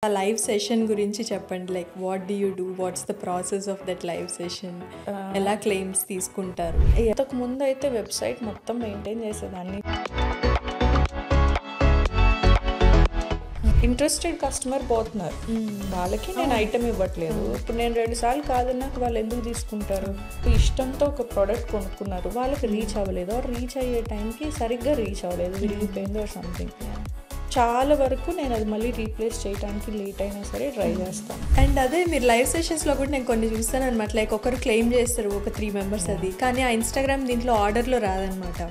ఆ live session గురించి చెప్పండి. Like what do you do? What's the process of that live session? ఎలా claims తీసుకుంటారు? ఇంతకు ముందు అయితే వెబ్సైట్ మొత్తం మెయింటైన్ చేసేదాన్ని. ఇంట్రెస్టెడ్ కస్టమర్ పోతున్నారు, వాళ్ళకి నేను ఐటమ్ ఇవ్వట్లేదు. ఇప్పుడు నేను 2 సార్లు కాదన్నాక వాళ్ళు ఎందుకు తీసుకుంటారు? ఇష్టంతో ఒక ప్రోడక్ట్ కొనుక్కున్నారు, వాళ్ళకి రీచ్ అవ్వలేదు, రీచ్ అయ్యే టైంకి సరిగ్గా రీచ్ అవ్వలేదు, విరిగిపోయింది ఆర్ సంథింగ్. చాలా వరకు నేను అది మళ్ళీ రీప్లేస్ చేయడానికి లేట్ అయినా సరే ట్రై చేస్తాను. అండ్ అదే మీరు లైవ్ సెషన్స్లో కూడా నేను కొన్ని చూస్తాను అనమాట. లైక్ ఒకరు క్లెయిమ్ చేస్తారు, ఒక 3 మెంబర్స్ అది, కానీ ఆ ఇన్స్టాగ్రామ్ దీంట్లో ఆర్డర్లో రాదనమాట.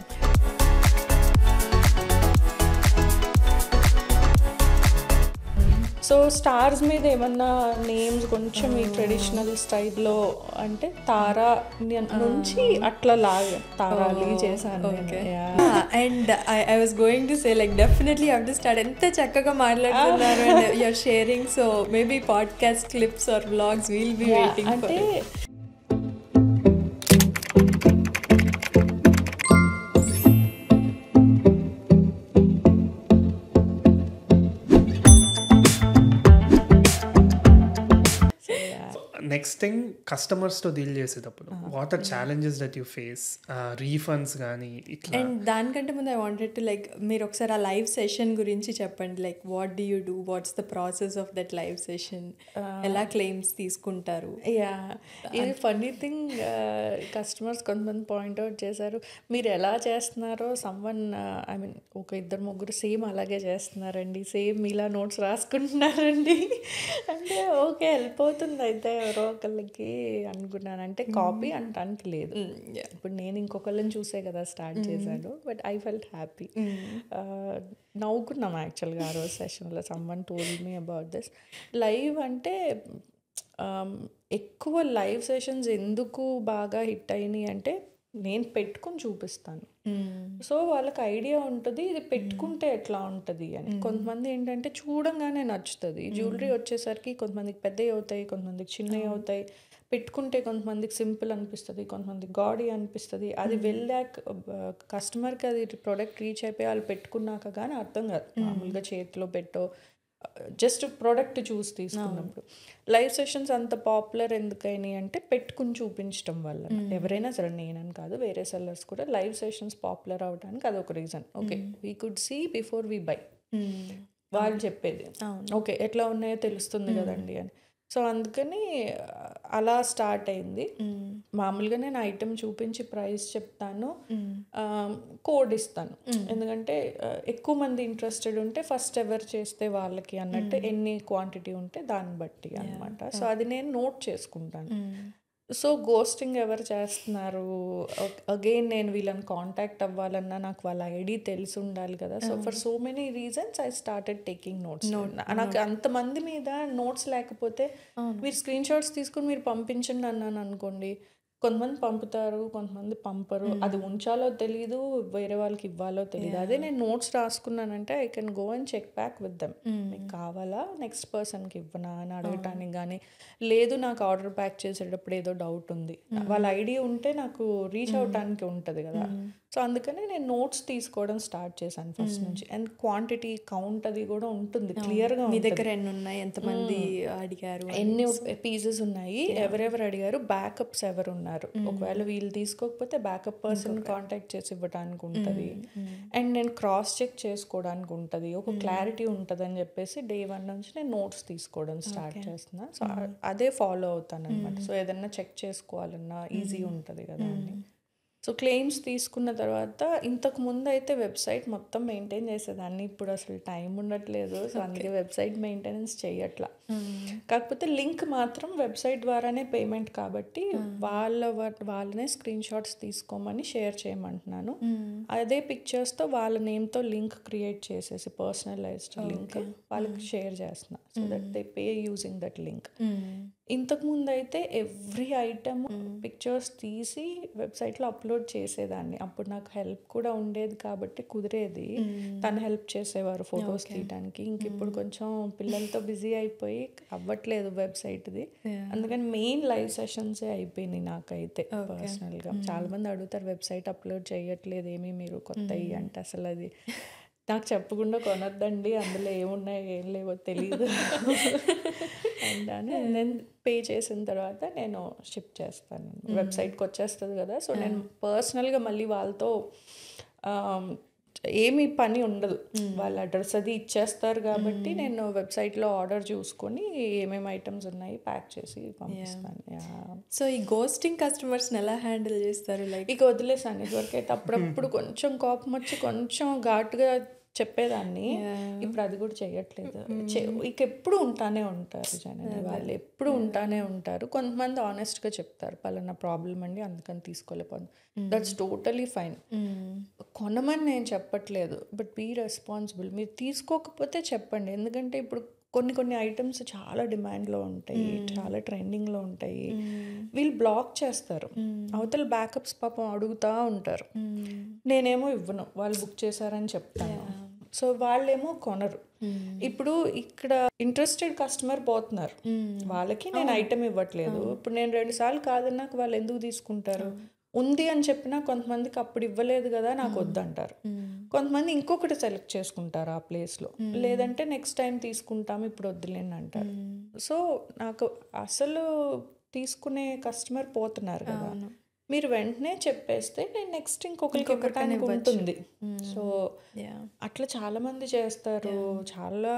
సో స్టార్స్ మీద ఏమన్నా నేమ్స్ కొంచెం ఈ ట్రెడిషనల్ స్టైల్లో అంటే తారా నుంచి అట్లా లాగా తారాలి చేశాను. And I was going to say like definitely have to start. ఎంత చక్కగా మాట్లాడుతున్నారు and you're sharing. So maybe podcast clips or vlogs will be waiting. అంటే నెక్స్ట్ థింగ్, కస్టమర్స్తో డీల్ చేసేటప్పుడు what are challenges that you face? Refunds కానీ ఇట్లా. And దానికంటే ముందు ఐ వాంటెడ్ టు లైక్ మీరు ఒకసారి ఆ లైవ్ సెషన్ గురించి చెప్పండి. Like what do you do? What's the process of that live session? ఎలా క్లెయిమ్స్ తీసుకుంటారు? ఇది ఫన్నీ థింగ్, కస్టమర్స్ కొంతమంది పాయింట్అవుట్ చేశారు, మీరు ఎలా చేస్తున్నారో సమ్వన్ ఐ మీన్ ఒక 2-3 సేమ్ అలాగే చేస్తున్నారండి, సేమ్ ఇలా నోట్స్ రాసుకుంటున్నారండి అంటే ఓకే వెళ్ళిపోతుంది అయితే ఎవరో ఒకళ్ళకి అనుకున్నాను. అంటే కాపీ అంటానికి లేదు, ఇప్పుడు నేను ఇంకొకళ్ళని చూసే కదా స్టార్ట్ చేశాను. బట్ ఐ ఫెల్ట్ హ్యాపీ, నవ్వుకున్నాం యాక్చువల్గా ఆ రోజు సెషన్లో. Someone told me about this. Live అంటే ఎక్కువ లైవ్ సెషన్స్ ఎందుకు బాగా హిట్ అయినాయి అంటే నేను పెట్టుకుని చూపిస్తాను. సో వాళ్ళకి ఐడియా ఉంటుంది ఇది పెట్టుకుంటే ఎట్లా ఉంటుంది అని. కొంతమంది ఏంటంటే చూడంగానే నచ్చుతుంది. జ్యువెలరీ వచ్చేసరికి కొంతమందికి పెద్దవి అవుతాయి, కొంతమందికి చిన్నవి అవుతాయి. పెట్టుకుంటే కొంతమందికి సింపుల్ అనిపిస్తుంది, కొంతమందికి గాడీ అనిపిస్తుంది. అది వెళ్ళాక కస్టమర్కి అది ప్రోడక్ట్ రీచ్ అయిపోయి వాళ్ళు పెట్టుకున్నాక కానీ అర్థం కాదు. మామూలుగా చేతిలో పెట్టో జస్ట్ ప్రోడక్ట్ చూసి తీసుకున్నప్పుడు. లైవ్ సెషన్స్ అంత పాపులర్ ఎందుకైనాయి అంటే పెట్టుకుని చూపించడం వల్ల. ఎవరైనా సరే, నేనని కాదు, వేరే సెల్లర్స్ కూడా లైవ్ సెషన్స్ పాపులర్ అవడానికి అదొక reason. Okay, we could see before we buy, వాళ్ళు చెప్పేది ఓకే ఎట్లా ఉన్నాయో తెలుస్తుంది కదండి అని. సో అందుకని అలా స్టార్ట్ అయింది. మామూలుగా నేను ఐటెం చూపించి ప్రైస్ చెప్తాను, కోడ్ ఇస్తాను. ఎందుకంటే ఎక్కువ మంది ఇంట్రెస్టెడ్ ఉంటే ఫస్ట్ ఎవరు చేస్తే వాళ్ళకి అన్నట్టు ఎన్ని క్వాంటిటీ ఉంటే దాన్ని బట్టి అనమాట. సో అది నేను నోట్ చేసుకుంటాను. సో గోస్టింగ్ ఎవరు చేస్తున్నారు, అగైన్ నేను వీళ్ళని కాంటాక్ట్ అవ్వాలన్నా నాకు వాళ్ళ ఐడి తెలిసి ఉండాలి కదా. So for so many reasons I started taking notes. నాకు అంతమంది మీద నోట్స్ లేకపోతే మీరు స్క్రీన్ షాట్స్ తీసుకుని మీరు పంపించండి అన్నాను అనుకోండి, కొంతమంది పంపుతారు, కొంతమంది పంపరు. అది ఉంచాలో తెలీదు, వేరే వాళ్ళకి ఇవ్వాలో తెలియదు. అదే నేను నోట్స్ రాసుకున్నానంటే I can go and check back with them. మీకు కావాలా, నెక్స్ట్ పర్సన్కి ఇవ్వనా అని అడగటానికి కానీ, లేదు నాకు ఆర్డర్ ప్యాక్ చేసేటప్పుడు ఏదో డౌట్ ఉంది, వాళ్ళ ఐడియా ఉంటే నాకు రీచ్ అవటానికి ఉంటుంది కదా. సో అందుకని నేను నోట్స్ తీసుకోవడం స్టార్ట్ చేశాను ఫస్ట్ నుంచి. అండ్ క్వాంటిటీ కౌంట్ అది కూడా ఉంటుంది క్లియర్గా. మీ దగ్గర ఎన్ని ఉన్నాయి, ఎంతమంది అడిగారు, ఎన్ని పీసెస్ ఉన్నాయి, ఎవరెవరు అడిగారు, బ్యాకప్స్ ఎవరు ఉన్నారు, ఒకవేళ వీళ్ళు తీసుకోకపోతే బ్యాకప్ పర్సన్ కాంటాక్ట్ చేసి ఇవ్వడానికి ఉంటుంది. అండ్ నేను క్రాస్ చెక్ చేసుకోవడానికి ఉంటుంది, ఒక క్లారిటీ ఉంటుంది అని చెప్పేసి డే 1 నుంచి నేను నోట్స్ తీసుకోవడం స్టార్ట్ చేస్తున్నాను. సో అదే ఫాలో అవుతాను అనమాట. సో ఏదన్నా చెక్ చేసుకోవాలన్నా ఈజీ ఉంటుంది కదా అని. సో క్లెయిమ్స్ తీసుకున్న తర్వాత ఇంతకు ముందు అయితే వెబ్సైట్ మొత్తం మెయింటైన్ చేసేదాన్ని, ఇప్పుడు అసలు టైం ఉండట్లేదు. సో అందుకే వెబ్సైట్ మెయింటెనెన్స్ చేయట్లా. కాకపోతే లింక్ మాత్రం వెబ్సైట్ ద్వారానే పేమెంట్ కాబట్టి వాళ్ళనే స్క్రీన్ షాట్స్ తీసుకోమని షేర్ చేయమంటున్నాను. అదే పిక్చర్స్తో వాళ్ళ నేమ్తో లింక్ క్రియేట్ చేసేసి పర్సనలైజ్డ్ లింక్ వాళ్ళకి షేర్ చేస్తున్నా, so that they pay using that link. ఇంతకుముందు అయితే ఎవ్రీ ఐటమ్ పిక్చర్స్ తీసి వెబ్సైట్లో అప్లోడ్ చేసేదాన్ని. అప్పుడు నాకు హెల్ప్ కూడా ఉండేది కాబట్టి కుదిరేది, తను హెల్ప్ చేసేవారు ఫొటోస్ తీయడానికి. ఇంక ఇప్పుడు కొంచెం పిల్లలతో బిజీ అయిపోయి అవ్వట్లేదు వెబ్సైట్ది. అందుకని మెయిన్ లైవ్ సెషన్సే అయిపోయినాయి నాకైతే పర్సనల్గా. చాలా మంది అడుగుతారు వెబ్సైట్ అప్లోడ్ చేయట్లేదు ఏమీ మీరు కొత్తవి అంటే, అసలు అది నాకు చెప్పకుండా కొనొద్దండి, అందులో ఏమున్నాయో ఏం లేవో తెలియదు అని నేను పే చేసిన తర్వాత నేను షిప్ చేస్తాను. వెబ్సైట్కి వచ్చేస్తుంది కదా, సో నేను పర్సనల్గా మళ్ళీ వాళ్ళతో ఏమీ పని ఉండదు, వాళ్ళ అడ్రస్ అది ఇచ్చేస్తారు కాబట్టి నేను వెబ్సైట్లో ఆర్డర్ చూసుకొని ఏమేమి ఐటమ్స్ ఉన్నాయి ప్యాక్ చేసి పంపిస్తాను. సో ఈ గోస్టింగ్ కస్టమర్స్ని ఎలా హ్యాండిల్ చేస్తారు? లైక్ ఇక వదిలేసాను. ఇదివరకైతే అప్పుడప్పుడు కొంచెం కోపం వచ్చి కొంచెం ఘాటుగా చెప్పేదాన్ని, ఇప్పుడు అది కూడా చేయట్లేదు. ఇక ఎప్పుడు ఉంటానే ఉంటారు జనాలు, వాళ్ళు ఎప్పుడు ఉంటానే ఉంటారు. కొంతమంది ఆనెస్ట్గా చెప్తారు, పలానా ప్రాబ్లం అండి అందుకని తీసుకోలేకపోతుంది, దట్స్ టోటలీ ఫైన్. కొనమని నేను చెప్పట్లేదు, బట్ బీ రెస్పాన్సిబుల్. మీరు తీసుకోకపోతే చెప్పండి, ఎందుకంటే ఇప్పుడు కొన్ని ఐటమ్స్ చాలా డిమాండ్లో ఉంటాయి, చాలా ట్రెండింగ్లో ఉంటాయి, వీళ్ళు బ్లాక్ చేస్తారు. అవతల బ్యాకప్స్ పాపం అడుగుతూ ఉంటారు, నేనేమో ఇవ్వను, వాళ్ళు బుక్ చేశారని చెప్తాను. సో వాళ్ళేమో కొనరు. ఇప్పుడు ఇక్కడ ఇంట్రెస్టెడ్ కస్టమర్ పోతున్నారు, వాళ్ళకి నేను ఐటమ్ ఇవ్వట్లేదు. ఇప్పుడు నేను 2 సార్లు కాదన్నాక వాళ్ళు ఎందుకు తీసుకుంటారు? ఉంది అని చెప్పినా కొంతమందికి అప్పుడు ఇవ్వలేదు కదా నాకు వద్దంటారు, కొంతమంది ఇంకొకటి సెలెక్ట్ చేసుకుంటారు ఆ ప్లేస్లో, లేదంటే నెక్స్ట్ టైం తీసుకుంటాము ఇప్పుడు వద్దులేని అంటారు. సో నాకు అసలు తీసుకునే కస్టమర్ పోతున్నారు కదా, మీరు వెంటనే చెప్పేస్తే నేను నెక్స్ట్ ఇంకొకరికి ఇవ్వటానికి ఉంటుంది. సో అట్లా చాలామంది చేస్తారు. చాలా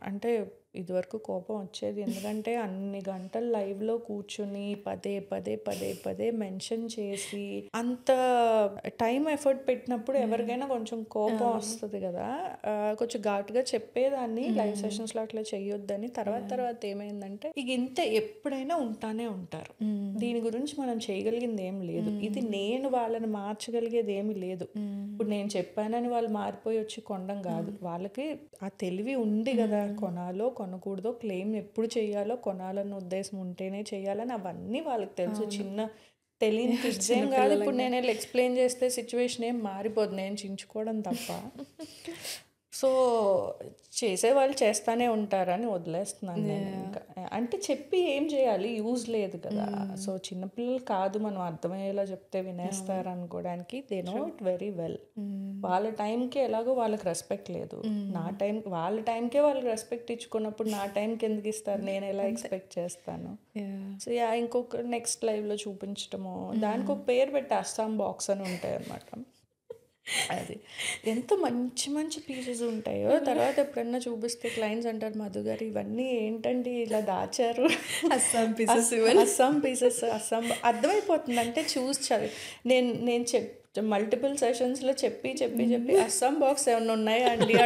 అంటే ఇదివరకు కోపం వచ్చేది, ఎందుకంటే అన్ని గంటలు లైవ్లో కూర్చుని పదే మెన్షన్ చేసి అంత టైం ఎఫర్ట్ పెట్టినప్పుడు ఎవరికైనా కొంచెం కోపం వస్తుంది కదా. కొంచెం ఘాటుగా చెప్పేదాన్ని లైవ్ సెషన్స్లో అట్లా చేయొద్దని. తర్వాత ఏమైందంటే ఇక ఇంత ఎప్పుడైనా ఉంటానే ఉంటారు, దీని గురించి మనం చేయగలిగింది ఏం లేదు. ఇది నేను వాళ్ళని మార్చగలిగేది ఏమి లేదు. ఇప్పుడు నేను చెప్పానని వాళ్ళు మారిపోయి వచ్చి కొనడం కాదు, వాళ్ళకి ఆ తెలివి ఉంది కదా, కొనాలో కొనకూడదో, క్లెయిమ్ ఎప్పుడు చేయాలో, కొనాలన్న ఉద్దేశం ఉంటేనే చేయాలని అవన్నీ వాళ్ళకి తెలుసు. చిన్న తెలియని కిడ్స్ ఏం కాదు. ఇప్పుడు నేను వెళ్ళి ఎక్స్ప్లెయిన్ చేస్తే సిచ్యువేషన్ ఏం మారిపోదు, నేను చించుకోవడం తప్ప. సో చేసేవాళ్ళు చేస్తానే ఉంటారని వదిలేస్తున్నాను నేను. ఇంకా అంటే చెప్పి ఏం చేయాలి, యూజ్ లేదు కదా. సో చిన్నపిల్లలు కాదు, మనం అర్థమయ్యేలా చెప్తే వినేస్తారు అనుకోవడానికి they know it very well. వాళ్ళ టైంకి ఎలాగో వాళ్ళకి రెస్పెక్ట్ లేదు, నా టైం వాళ్ళ టైంకే వాళ్ళకి రెస్పెక్ట్ ఇచ్చుకున్నప్పుడు నా టైంకి ఎందుకు ఇస్తారు, నేను ఎలా ఎక్స్పెక్ట్ చేస్తాను. సో ఇంకొక నెక్స్ట్ లైవ్లో చూపించటము, దానికి ఒక పేరు పెట్టి అస్సాం బాక్స్ అని ఉంటాయి అన్నమాట. అది ఎంత మంచి పీసెస్ ఉంటాయో తర్వాత ఎప్పుడన్నా చూపిస్తే క్లయింట్స్ అంటారు, మధు గారు ఇవన్నీ ఏంటండి ఇలా దాచారు, అస్సాం పీసెస్ అస్సాం అర్థమైపోతుంది. అంటే చూసి చదివి నేను మల్టిపుల్ సెషన్స్లో చెప్పి అస్సాం బాక్స్ ఏమన్నా ఉన్నాయా అండి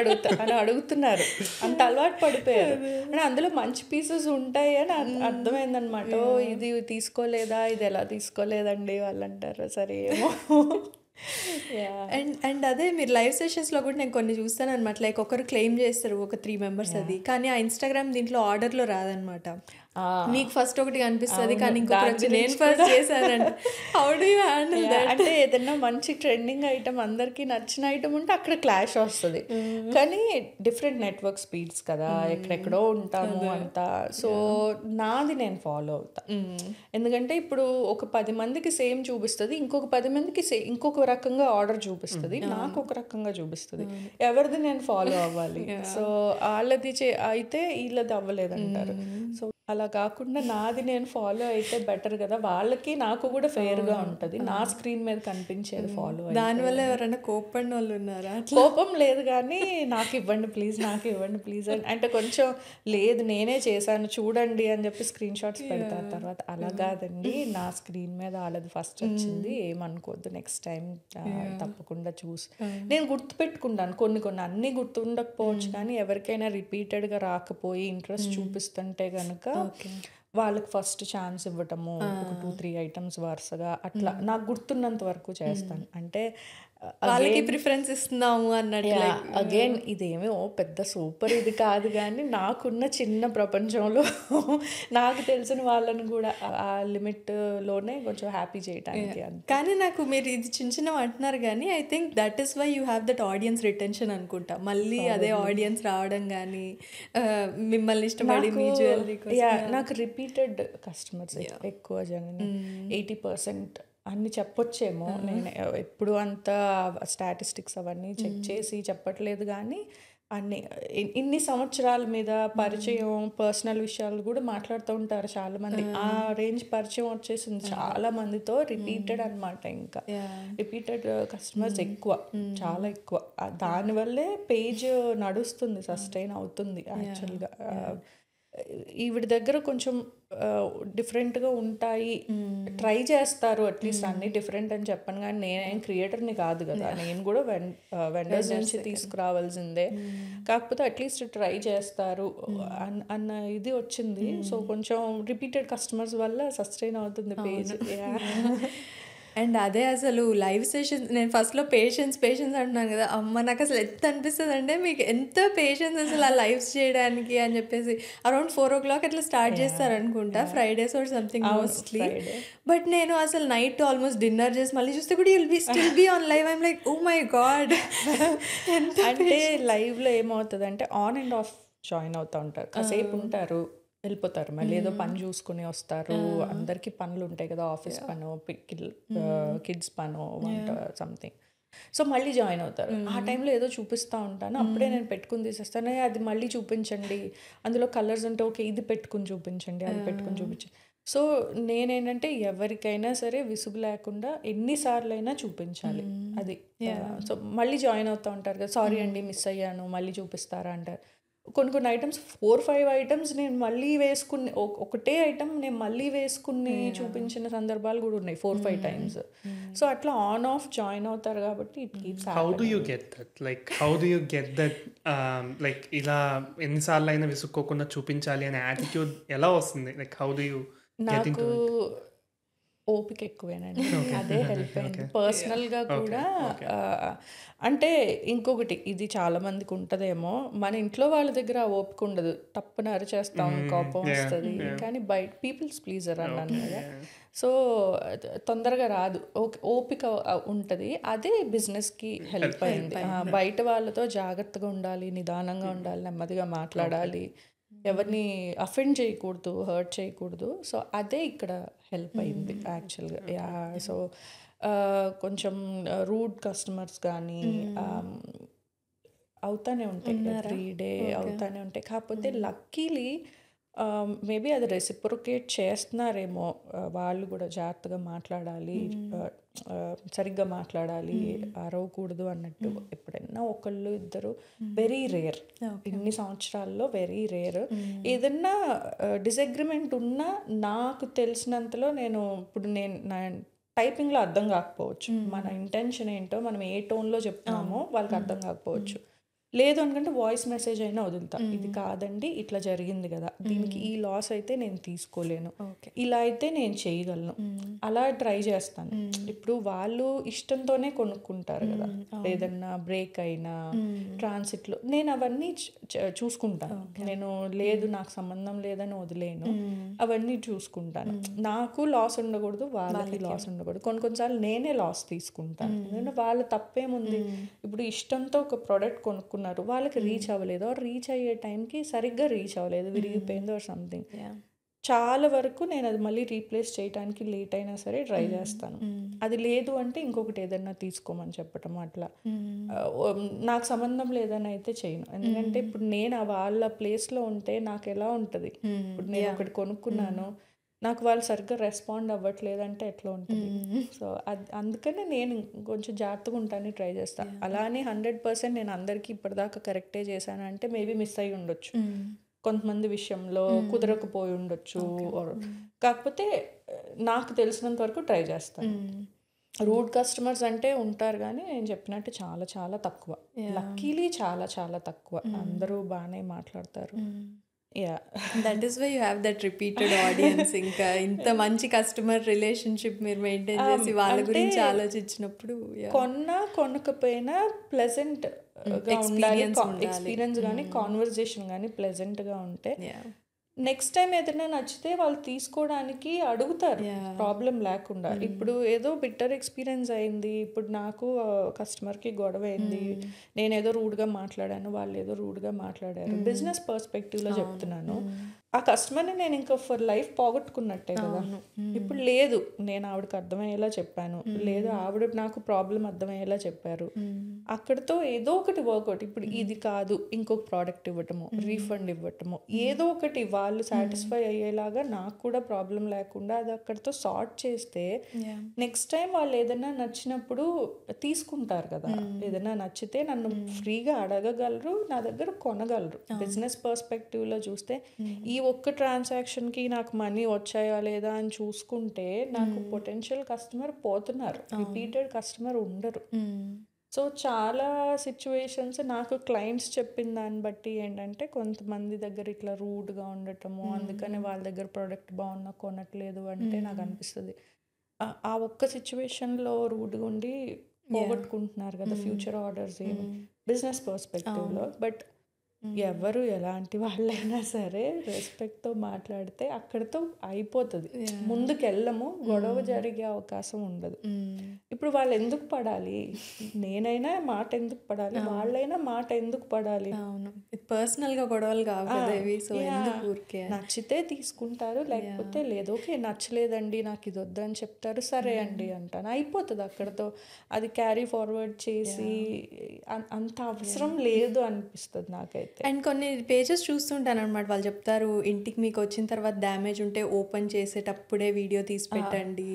అడుగుతున్నారు, అంత అలవాటు పడిపోయారు. అంటే అందులో మంచి పీసెస్ ఉంటాయి అని అర్థమైందనమాట. ఇది తీసుకోలేదా, ఇది ఎలా తీసుకోలేదండి వాళ్ళు అంటారు. సరే ఏమో. అండ్ అదే మీరు లైవ్ సెషన్స్లో కూడా నేను కొన్ని చూస్తాను అనమాట. లైక్ ఒకరు క్లెయిమ్ చేస్తారు, ఒక 3 మెంబర్స్ అది, కానీ ఆ ఇన్స్టాగ్రామ్ దీంట్లో ఆర్డర్లో రాదనమాట. మీకు ఫస్ట్ ఒకటి కనిపిస్తుంది కానీ ఇంకొకటి నేను ఫస్ట్ చేశానంటే how do you handle that? అంటే ఏదన్నా మంచి ట్రెండింగ్ ఐటమ్ అందరికీ నచ్చిన ఐటమ్ ఉంటే అక్కడ క్లాష్ వస్తుంది, కానీ డిఫరెంట్ నెట్వర్క్ స్పీడ్స్ కదా, ఎక్కడెక్కడో ఉంటాము అంతా. సో నాది నేను ఫాలో అవుతా, ఎందుకంటే ఇప్పుడు ఒక 10 మందికి సేమ్ చూపిస్తుంది, ఇంకొక 10 మందికి ఇంకొక రకంగా ఆర్డర్ చూపిస్తుంది, నాకు ఒక రకంగా చూపిస్తుంది, ఎవరిది నేను ఫాలో అవ్వాలి. సో వాళ్ళది అయితే వీళ్ళది అవ్వలేదంటారు. సో అలా కాకుండా నాది నేను ఫాలో అయితే బెటర్ కదా, వాళ్ళకి నాకు కూడా ఫెయిర్గా ఉంటుంది, నా స్క్రీన్ మీద కనిపించేది ఫాలో. దానివల్ల ఎవరైనా కోపడిన వాళ్ళు ఉన్నారా? కోపం లేదు కానీ నాకు ఇవ్వండి ప్లీజ్ అంటే కొంచెం లేదు నేనే చేశాను చూడండి అని చెప్పి స్క్రీన్ షాట్స్ పెడతారు తర్వాత. అలా కాదండి, నా స్క్రీన్ మీద వాళ్ళది ఫస్ట్ వచ్చింది, ఏమనుకోవద్దు, నెక్స్ట్ టైం తప్పకుండా చూసి నేను గుర్తుపెట్టుకుంటాను. కొన్ని అన్నీ గుర్తుండకపోవచ్చు, కానీ ఎవరికైనా రిపీటెడ్గా రాకపోయి ఇంట్రెస్ట్ చూపిస్తుంటే కనుక వాళ్ళకి ఫస్ట్ ఛాన్స్ ఇవ్వటము, ఒక 2-3 ఐటమ్స్ వరుసగా అట్లా నాకు గుర్తున్నంత వరకు చేస్తాను. అంటే వాళ్ళకి ప్రిఫరెన్స్ ఇస్తున్నాము అన్నట్టు. అగైన్ ఇదేమీ పెద్ద సూపర్ ఇది కాదు, కానీ నాకున్న చిన్న ప్రపంచంలో నాకు తెలిసిన వాళ్ళని కూడా ఆ లిమిట్లోనే కొంచెం హ్యాపీ చేయడానికి. కానీ నాకు మీరు ఇది చిన్న అంటున్నారు కానీ I think that is why you have that audience retention అనుకుంటా. మళ్ళీ అదే ఆడియన్స్ రావడం కానీ మిమ్మల్ని ఇష్టపడి మీ జ్యువెలరీ. నాకు రిపీటెడ్ కస్టమర్స్ ఎక్కువ జనం, 80% అన్ని చెప్పొచ్చేమో, నేను ఎప్పుడు అంత స్టాటిస్టిక్స్ అవన్నీ చెక్ చేసి చెప్పట్లేదు, కానీ అన్ని ఇన్ని సంవత్సరాల మీద పరిచయం, పర్సనల్ విషయాలు కూడా మాట్లాడుతూ ఉంటారు చాలా మంది. ఆ రేంజ్ పరిచయం వచ్చేసింది చాలా మందితో, రిపీటెడ్ అనమాట. ఇంకా రిపీటెడ్ కస్టమర్స్ ఎక్కువ, చాలా ఎక్కువ. దానివల్లే పేజ్ నడుస్తుంది, సస్టైన్ అవుతుంది యాక్చువల్గా. ఈవిడ దగ్గర కొంచెం డిఫరెంట్గా ఉంటాయి, ట్రై చేస్తారు. అట్లీస్ట్ అన్ని డిఫరెంట్ అని చెప్పను, కానీ నేనేం క్రియేటర్ని కాదు కదా, నేను కూడా వెండర్స్ నుంచి తీసుకురావాల్సిందే. కాకపోతే అట్లీస్ట్ ట్రై చేస్తారు అన్న ఇది వచ్చింది. సో కొంచెం రిపీటెడ్ కస్టమర్స్ వల్ల సస్టైన్ అవుతుంది పేజ్. అండ్ అదే అసలు లైవ్ సెషన్స్, నేను ఫస్ట్లో పేషెన్స్ అంటున్నాను కదా, అమ్మ నాకు అసలు ఎంత అనిపిస్తుంది అంటే మీకు ఎంత పేషెన్స్ అసలు ఆ లైవ్స్ చేయడానికి అని చెప్పేసి. అరౌండ్ 4 o'clock అట్లా స్టార్ట్ చేస్తారు అనుకుంటా, Fridays or something mostly. But నేను అసలు నైట్ ఆల్మోస్ట్ డిన్నర్ చేసి మళ్ళీ చూస్తే కూడా still be on live. I'm like oh my God. అంటే లైవ్లో ఏమవుతుంది అంటే ఆన్ అండ్ ఆఫ్ జాయిన్ అవుతూ ఉంటారు, కాసేపు ఉంటారు, వెళ్ళిపోతారు, మళ్ళీ ఏదో పని చూసుకుని వస్తారు. అందరికీ పనులు ఉంటాయి కదా, ఆఫీస్ పను, కిడ్స్ పను, వంట సంథింగ్. సో మళ్ళీ జాయిన్ అవుతారు. ఆ టైంలో ఏదో చూపిస్తూ ఉంటాను, అప్పుడే నేను పెట్టుకుని తీసేస్తాను. అది మళ్ళీ చూపించండి, అందులో కలర్స్ ఉంటే ఓకే ఇది పెట్టుకుని చూపించండి, అది పెట్టుకుని చూపించండి. సో నేనేంటంటే ఎవరికైనా సరే విసుగు లేకుండా ఎన్నిసార్లు అయినా చూపించాలి అది. సో మళ్ళీ జాయిన్ అవుతూ ఉంటారు కదా, సారీ అండి మిస్ అయ్యాను, మళ్ళీ చూపిస్తారా అంటారు. కొన్ని ఐటమ్స్ 4-5 ఐటమ్స్ నేను మళ్ళీ వేసుకుని, ఒకటే ఐటమ్ నేను మళ్ళీ వేసుకుని చూపించిన సందర్భాలు కూడా ఉన్నాయి 4-5 times. సో అట్లా ఆన్ ఆఫ్ జాయిన్ అవుతారు కాబట్టి it keeps. How do you get that, like how do you get that, like ఇలా ఎన్నిసార్లు అయినా విసుక్కోకుండా చూపించాలి అనే యాటిట్యూడ్ ఎలా వస్తుంది? Like how do you get into it? ఓపిక ఎక్కువేనండి, అదే హెల్ప్ అయింది పర్సనల్గా కూడా. అంటే ఇంకొకటి, ఇది చాలా మందికి ఉంటుందేమో, మన ఇంట్లో వాళ్ళ దగ్గర ఓపిక ఉండదు, తప్పున అరిచేస్తాం, కోపం వస్తుంది, కానీ బయట పీపుల్స్ ప్లీజర్ అన్నాను కదా, సో తొందరగా రాదు, ఓపిక ఉంటుంది. అదే బిజినెస్కి హెల్ప్ అయింది. బయట వాళ్ళతో జాగ్రత్తగా ఉండాలి, నిదానంగా ఉండాలి, నెమ్మదిగా మాట్లాడాలి, ఎవరిని అఫెండ్ చేయకూడదు, హర్ట్ చేయకూడదు. సో అదే ఇక్కడ హెల్ప్ అయింది యాక్చువల్గా. సో కొంచెం రూడ్ కస్టమర్స్ కానీ అవుతానే ఉంటాయి, ఎవ్రీ డే అవుతానే ఉంటాయి. కాకపోతే లక్కీలీ మేబీ అది రెసిప్రొకేట్ చేస్తున్నారేమో, వాళ్ళు కూడా జాగ్రత్తగా మాట్లాడాలి, సరిగ్గా మాట్లాడాలి, అరవకూడదు అన్నట్టు. ఎప్పుడైనా ఒకళ్ళు ఇద్దరు, వెరీ రేర్, ఇన్ని సంవత్సరాల్లో వెరీ రేర్. ఏదన్నా డిసగ్రిమెంట్ ఉన్నా నాకు తెలిసినంతలో, ఇప్పుడు నా టైపింగ్లో అర్థం కాకపోవచ్చు, మన ఇంటెన్షన్ ఏంటో, మనం ఏ టోన్లో చెప్తున్నామో వాళ్ళకి అర్థం కాకపోవచ్చు. లేదు అనుకంటే వాయిస్ మెసేజ్ అయినా వదులుతా, ఇది కాదండి ఇట్లా జరిగింది కదా, దీనికి ఈ లాస్ అయితే నేను తీసుకోలేను, ఇలా అయితే నేను చేయగలను, అలా ట్రై చేస్తాను. ఇప్పుడు వాళ్ళు ఇష్టంతోనే కొనుక్కుంటారు కదా, ఏదన్నా బ్రేక్ అయినా ట్రాన్సిట్లో నేను అవన్నీ చూసుకుంటాను. నేను లేదు నాకు సంబంధం లేదని వదిలేను, అవన్నీ చూసుకుంటాను. నాకు లాస్ ఉండకూడదు, వాళ్ళకి లాస్ ఉండకూడదు. కొన్నిసార్లు నేనే లాస్ తీసుకుంటాను, ఎందుకంటే వాళ్ళ తప్పేముంది. ఇప్పుడు ఇష్టంతో ఒక ప్రోడక్ట్ కొనుక్కున్నారు, వాళ్ళకి రీచ్ అవ్వలేదు, రీచ్ అయ్యే టైంకి సరిగ్గా రీచ్ అవ్వలేదు, విరిగిపోయిందో సంథింగ్. చాలా వరకు నేను అది మళ్ళీ రీప్లేస్ చేయడానికి లేట్ అయినా సరే ట్రై చేస్తాను. అది లేదు అంటే ఇంకొకటి ఏదన్నా తీసుకోమని చెప్పటం, అట్లా. నాకు సంబంధం లేదని అయితే చేయను, ఎందుకంటే ఇప్పుడు నేను వాళ్ళ ప్లేస్లో ఉంటే నాకు ఎలా ఉంటుంది. ఇప్పుడు నేను ఒకటి కొనుక్కున్నాను, నాకు వాళ్ళు సరిగ్గా రెస్పాండ్ అవ్వట్లేదు అంటే ఎట్లా ఉంటుంది. సో అందుకనే నేను కొంచెం జాగ్రత్తగా ఉంటాను, ట్రై చేస్తాను. అలానే 100% నేను అందరికీ ఇప్పటిదాకా కరెక్టే చేశాను అంటే మేబీ మిస్ అయ్యి ఉండొచ్చు, కొంతమంది విషయంలో కుదరకపోయి ఉండొచ్చు. కాకపోతే నాకు తెలిసినంత వరకు ట్రై చేస్తాను. రూడ్ కస్టమర్స్ అంటే ఉంటారు, కానీ నేను చెప్పినట్టు చాలా చాలా తక్కువ, లక్కీలీ చాలా చాలా తక్కువ. అందరూ బాగానే మాట్లాడతారు. That is why you have that repeated audience. ఇంకా ఇంత మంచి కస్టమర్ రిలేషన్షిప్ మీరు మెయింటైన్ చేసి వాళ్ళ గురించి ఆలోచించినప్పుడు, కొనకపోయినా ప్లెజెంట్ ఎక్స్పీరియన్స్ కానీ కాన్వర్జేషన్ కానీ ప్లెజెంట్గా ఉంటే నెక్స్ట్ టైం ఏదైనా నచ్చితే వాళ్ళు తీసుకోవడానికి అడుగుతారు, ప్రాబ్లం లేకుండా. ఇప్పుడు ఏదో బిట్టర్ ఎక్స్పీరియన్స్ అయింది, ఇప్పుడు నాకు కస్టమర్కి గొడవ అయింది, నేనేదో రూడ్గా మాట్లాడాను, వాళ్ళు ఏదో రూడ్గా మాట్లాడారు, బిజినెస్ పర్స్పెక్టివ్లో చెప్తున్నాను. ఆ కస్టమర్ని నేను ఇంకా ఫర్ లైఫ్ పోగొట్టుకున్నట్టే కదా. ఇప్పుడు లేదు, నేను ఆవిడకి అర్థమయ్యేలా చెప్పాను, లేదు ఆవిడ నాకు ప్రాబ్లం అర్థమయ్యేలా చెప్పారు, అక్కడితో ఏదో ఒకటి వర్కౌట్. ఇప్పుడు ఇది కాదు, ఇంకొక ప్రోడక్ట్ ఇవ్వటము, రీఫండ్ ఇవ్వటము, ఏదో ఒకటి వాళ్ళు సాటిస్ఫై అయ్యేలాగా, నాకు కూడా ప్రాబ్లం లేకుండా అది అక్కడితో సార్ట్ చేస్తే నెక్స్ట్ టైం వాళ్ళు ఏదైనా నచ్చినప్పుడు తీసుకుంటారు కదా. ఏదైనా నచ్చితే నన్ను ఫ్రీగా అడగగలరు, నా దగ్గర కొనగలరు. బిజినెస్ పర్స్పెక్టివ్లో చూస్తే ఈ ఒక్క ట్రాన్సాక్షన్కి నాకు మనీ వచ్చాయా లేదా అని చూసుకుంటే నాకు పొటెన్షియల్ కస్టమర్ పోతున్నారు, రిపీటెడ్ కస్టమర్ ఉండరు. సో చాలా సిచ్యువేషన్స్ నాకు క్లయింట్స్ చెప్పిన దాన్ని బట్టి ఏంటంటే కొంతమంది దగ్గర ఇట్లా రూడ్గా ఉండటము, అందుకని వాళ్ళ దగ్గర ప్రోడక్ట్ బాగున్నా కొనట్లేదు అంటే నాకు అనిపిస్తుంది ఆ ఒక్క సిచ్యువేషన్లో రూడ్గా ఉండి పోగొట్టుకుంటున్నారు కదా ఫ్యూచర్ ఆర్డర్స్ ఏమి బిజినెస్ పర్స్పెక్టివ్లో. బట్ ఎవరు ఎలాంటి వాళ్ళైనా సరే రెస్పెక్ట్తో మాట్లాడితే అక్కడితో అయిపోతుంది, ముందుకు వెళ్ళము, గొడవ జరిగే అవకాశం ఉండదు. ఇప్పుడు వాళ్ళు ఎందుకు పడాలి, నేనైనా మాట ఎందుకు పడాలి, వాళ్ళైనా మాట ఎందుకు పడాలి. అవును, పర్సనల్గా గొడవలు కావాలి. సో నచ్చితే తీసుకుంటారు, లేకపోతే లేదు. ఓకే నచ్చలేదండి నాకు ఇది వద్దని చెప్తారు, సరే అండి అంటాను, అయిపోతుంది అక్కడతో. అది క్యారీ ఫార్వర్డ్ చేసి అంత అవసరం లేదు అనిపిస్తుంది నాకైతే. అండ్ కొన్ని పేజెస్ చూస్తుంటాను అనమాట, వాళ్ళు చెప్తారు ఇంటికి మీకు వచ్చిన తర్వాత డ్యామేజ్ ఉంటే ఓపెన్ చేసేటప్పుడే వీడియో తీసి పెట్టండి.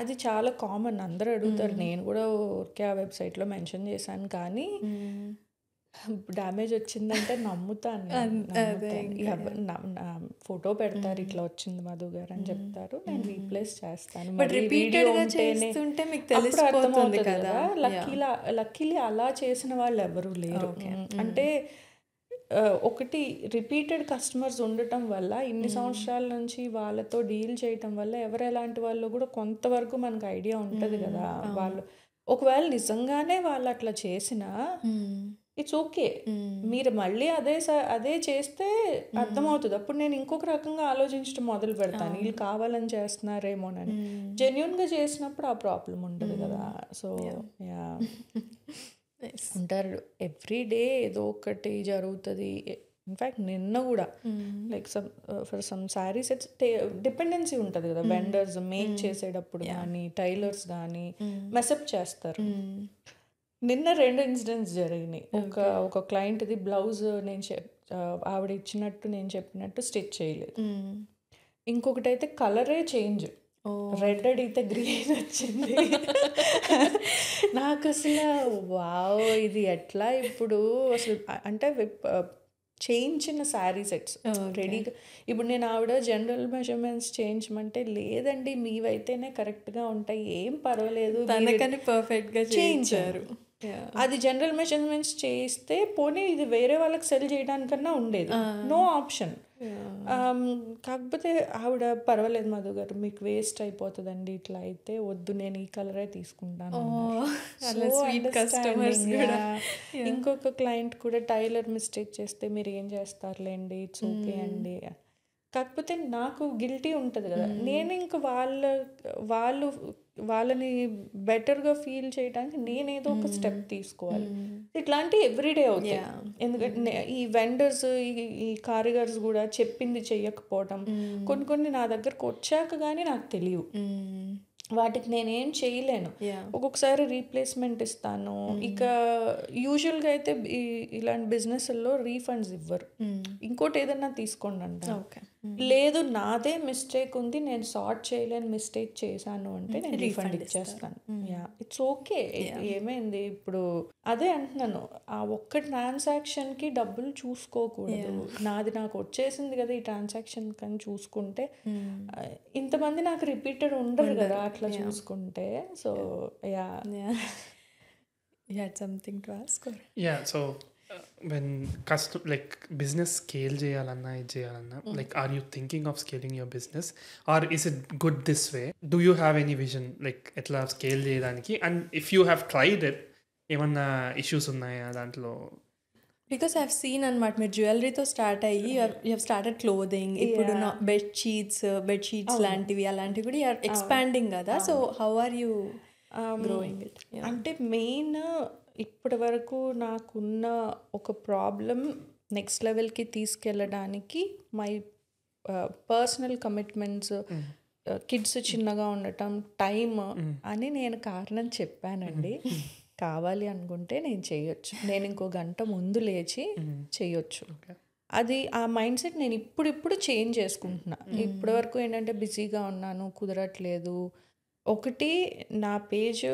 అది చాలా కామన్, అందరూ అడుగుతారు. నేను కూడా ఊరికే ఆ వెబ్సైట్లో మెన్షన్ చేశాను, కానీ డ్యామేజ్ వచ్చిందంటే నమ్ముతాను. ఫోటో పెడతారు ఇట్లా వచ్చింది మధు గారు అని చెప్తారు, నేను రీప్లేస్ చేస్తాను. అర్థమవుతుంది కదా. లక్కీలీ అలా చేసిన వాళ్ళు ఎవరు లేరు. అంటే ఒకటి రిపీటెడ్ కస్టమర్స్ ఉండటం వల్ల, ఇన్ని సంవత్సరాల నుంచి వాళ్ళతో డీల్ చేయటం వల్ల ఎవరు ఎలాంటి వాళ్ళు కూడా కొంతవరకు మనకు ఐడియా ఉంటుంది కదా. వాళ్ళు ఒకవేళ నిజంగానే వాళ్ళు అట్లా చేసినా ఇట్స్ ఓకే, మీరు మళ్ళీ అదే చేస్తే అర్థమవుతుంది. అప్పుడు నేను ఇంకొక రకంగా ఆలోచించడం మొదలు పెడతాను, వీళ్ళు కావాలని చేస్తున్నారేమోనని. జెన్యున్గా చేసినప్పుడు ఆ ప్రాబ్లం ఉండదు కదా. సో ఉంటారు ఎవ్రీ డే ఏదో ఒకటి జరుగుతుంది. ఇన్ఫ్యాక్ట్ నిన్న కూడా like for some saris it's dependency ఉంటుంది కదా, వెండర్స్ మేక్ చేసేటప్పుడు కానీ టైలర్స్ కానీ మెసప్ చేస్తారు. నిన్న 2 ఇన్సిడెంట్స్ జరిగినాయి. ఒక క్లయింట్ది బ్లౌజ్ ఆవిడ ఇచ్చినట్టు నేను చెప్పినట్టు స్టిచ్ చేయలేదు. ఇంకొకటి అయితే కలరే చేంజ్, రెడ్ అడిగితే గ్రీన్ వచ్చింది. నాకు అసలు వావ్ ఇది ఎట్లా ఇప్పుడు అసలు అంటే చేయించిన శారీ సెట్స్ రెడీగా. ఇప్పుడు నేను ఆవిడ జనరల్ మెజర్మెంట్స్ చేయించమంటే లేదండి మీవైతేనే కరెక్ట్గా ఉంటాయి, ఏం పర్వాలేదు, పర్ఫెక్ట్గా చేయించారు. అది జనరల్ మెజర్మెంట్స్ చేయిస్తే పోనీ ఇది వేరే వాళ్ళకి సెల్ చేయడానికన్నా ఉండేది, నో ఆప్షన్. కాకపోతే ఆవిడ పర్వాలేదు మధు గారు మీకు వేస్ట్ అయిపోతుందండి ఇట్లా అయితే వద్దు, నేను ఈ కలరే తీసుకుంటాను. ఇంకొక క్లయింట్ కూడా టైలర్ మిస్టేక్ చేస్తే మీరు ఏం చేస్తారులేండి, ఇట్స్ ఓకే అండి. కాకపోతే నాకు గిల్టీ ఉంటుంది కదా, నేను ఇంకా వాళ్ళని బెటర్గా ఫీల్ చేయడానికి నేనేదో ఒక స్టెప్ తీసుకోవాలి. ఇట్లాంటి ఎవ్రీడే అవుతాయి. ఎందుకంటే ఈ వెండర్స్ ఈ కారిగర్స్ కూడా చెప్పింది చెయ్యకపోవడం, కొన్ని నా దగ్గరకు వచ్చాక కానీ నాకు తెలియవు, వాటికి నేనేం చేయలేను. ఒక్కొక్కసారి రీప్లేస్మెంట్ ఇస్తాను. ఇక యూజువల్గా అయితే ఇలాంటి బిజినెస్లో రీఫండ్స్ ఇవ్వరు, ఇంకోటి ఏదన్నా తీసుకోండి అంటారు. లేదు నాదే మిస్టేక్ ఉంది, నేను సార్ట్ చేయలేని మిస్టేక్ చేశాను అంటే నేను రీఫండ్ ఇచ్చేస్తాను. ఇట్స్ ఓకే, ఏమైంది ఇప్పుడు అదే అంటున్నాను, ఆ ఒక్క ట్రాన్సాక్షన్కి డబ్బులు చూసుకోకూడదు. నాకు వచ్చేసింది కదా ఈ ట్రాన్సాక్షన్ కానీ చూసుకుంటే ఇంతమంది నాకు రిపీటెడ్ ఉండరు కదా అట్లా చూసుకుంటే. So something to ask. So when like business scale చేయాలన్నా ఇది చేయాలన్నా like are you thinking of scaling your business or is it good this way? Do you have any vision like ఎట్లా స్కేల్ చేయడానికి? and if you have tried it ఏమన్నా issues ఉన్నాయా దాంట్లో? Because I have seen అనమాట, మీరు జ్యువెలరీతో start అయ్యి you have started clothing, ఇప్పుడు బెడ్షీట్స్ లాంటివి అలాంటివి కూడా యూఆర్ ఎక్స్పాండింగ్ కదా. So how are you growing it? అంటే మెయిన్ ఇప్పటి వరకు నాకున్న ఒక ప్రాబ్లం నెక్స్ట్ లెవెల్కి తీసుకెళ్ళడానికి మై పర్సనల్ కమిట్మెంట్స్, కిడ్స్ చిన్నగా ఉండటం, టైమ్ అని నేను కారణం చెప్పానండి. కావాలి అనుకుంటే నేను చేయొచ్చు, నేను ఇంకో గంట ముందు లేచి చేయొచ్చు. అది ఆ మైండ్ సెట్ నేను ఇప్పుడు చేంజ్ చేసుకుంటున్నా. ఇప్పటి వరకు ఏంటంటే బిజీగా ఉన్నాను, కుదరట్లేదు. ఒకటి నా పేజ్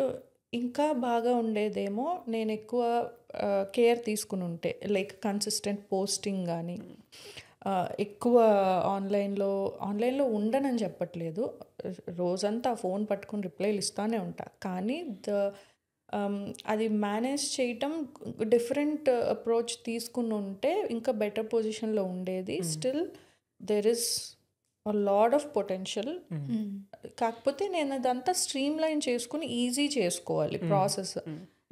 ఇంకా బాగా ఉండేదేమో నేను ఎక్కువ కేర్ తీసుకుని ఉంటే, లైక్ కన్సిస్టెంట్ పోస్టింగ్ కానీ, ఎక్కువ ఆన్లైన్లో ఉండనని చెప్పట్లేదు, రోజంతా ఫోన్ పట్టుకుని రిప్లైలు ఇస్తూనే ఉంటా. కానీ అది మేనేజ్ చేయటం డిఫరెంట్ అప్రోచ్ తీసుకుని ఉంటే ఇంకా బెటర్ పొజిషన్లో ఉండేది. Still there is a lot of potential. కాకపోతే నేను అదంతా స్ట్రీమ్ లైన్ చేసుకుని ఈజీ చేసుకోవాలి ప్రాసెస్.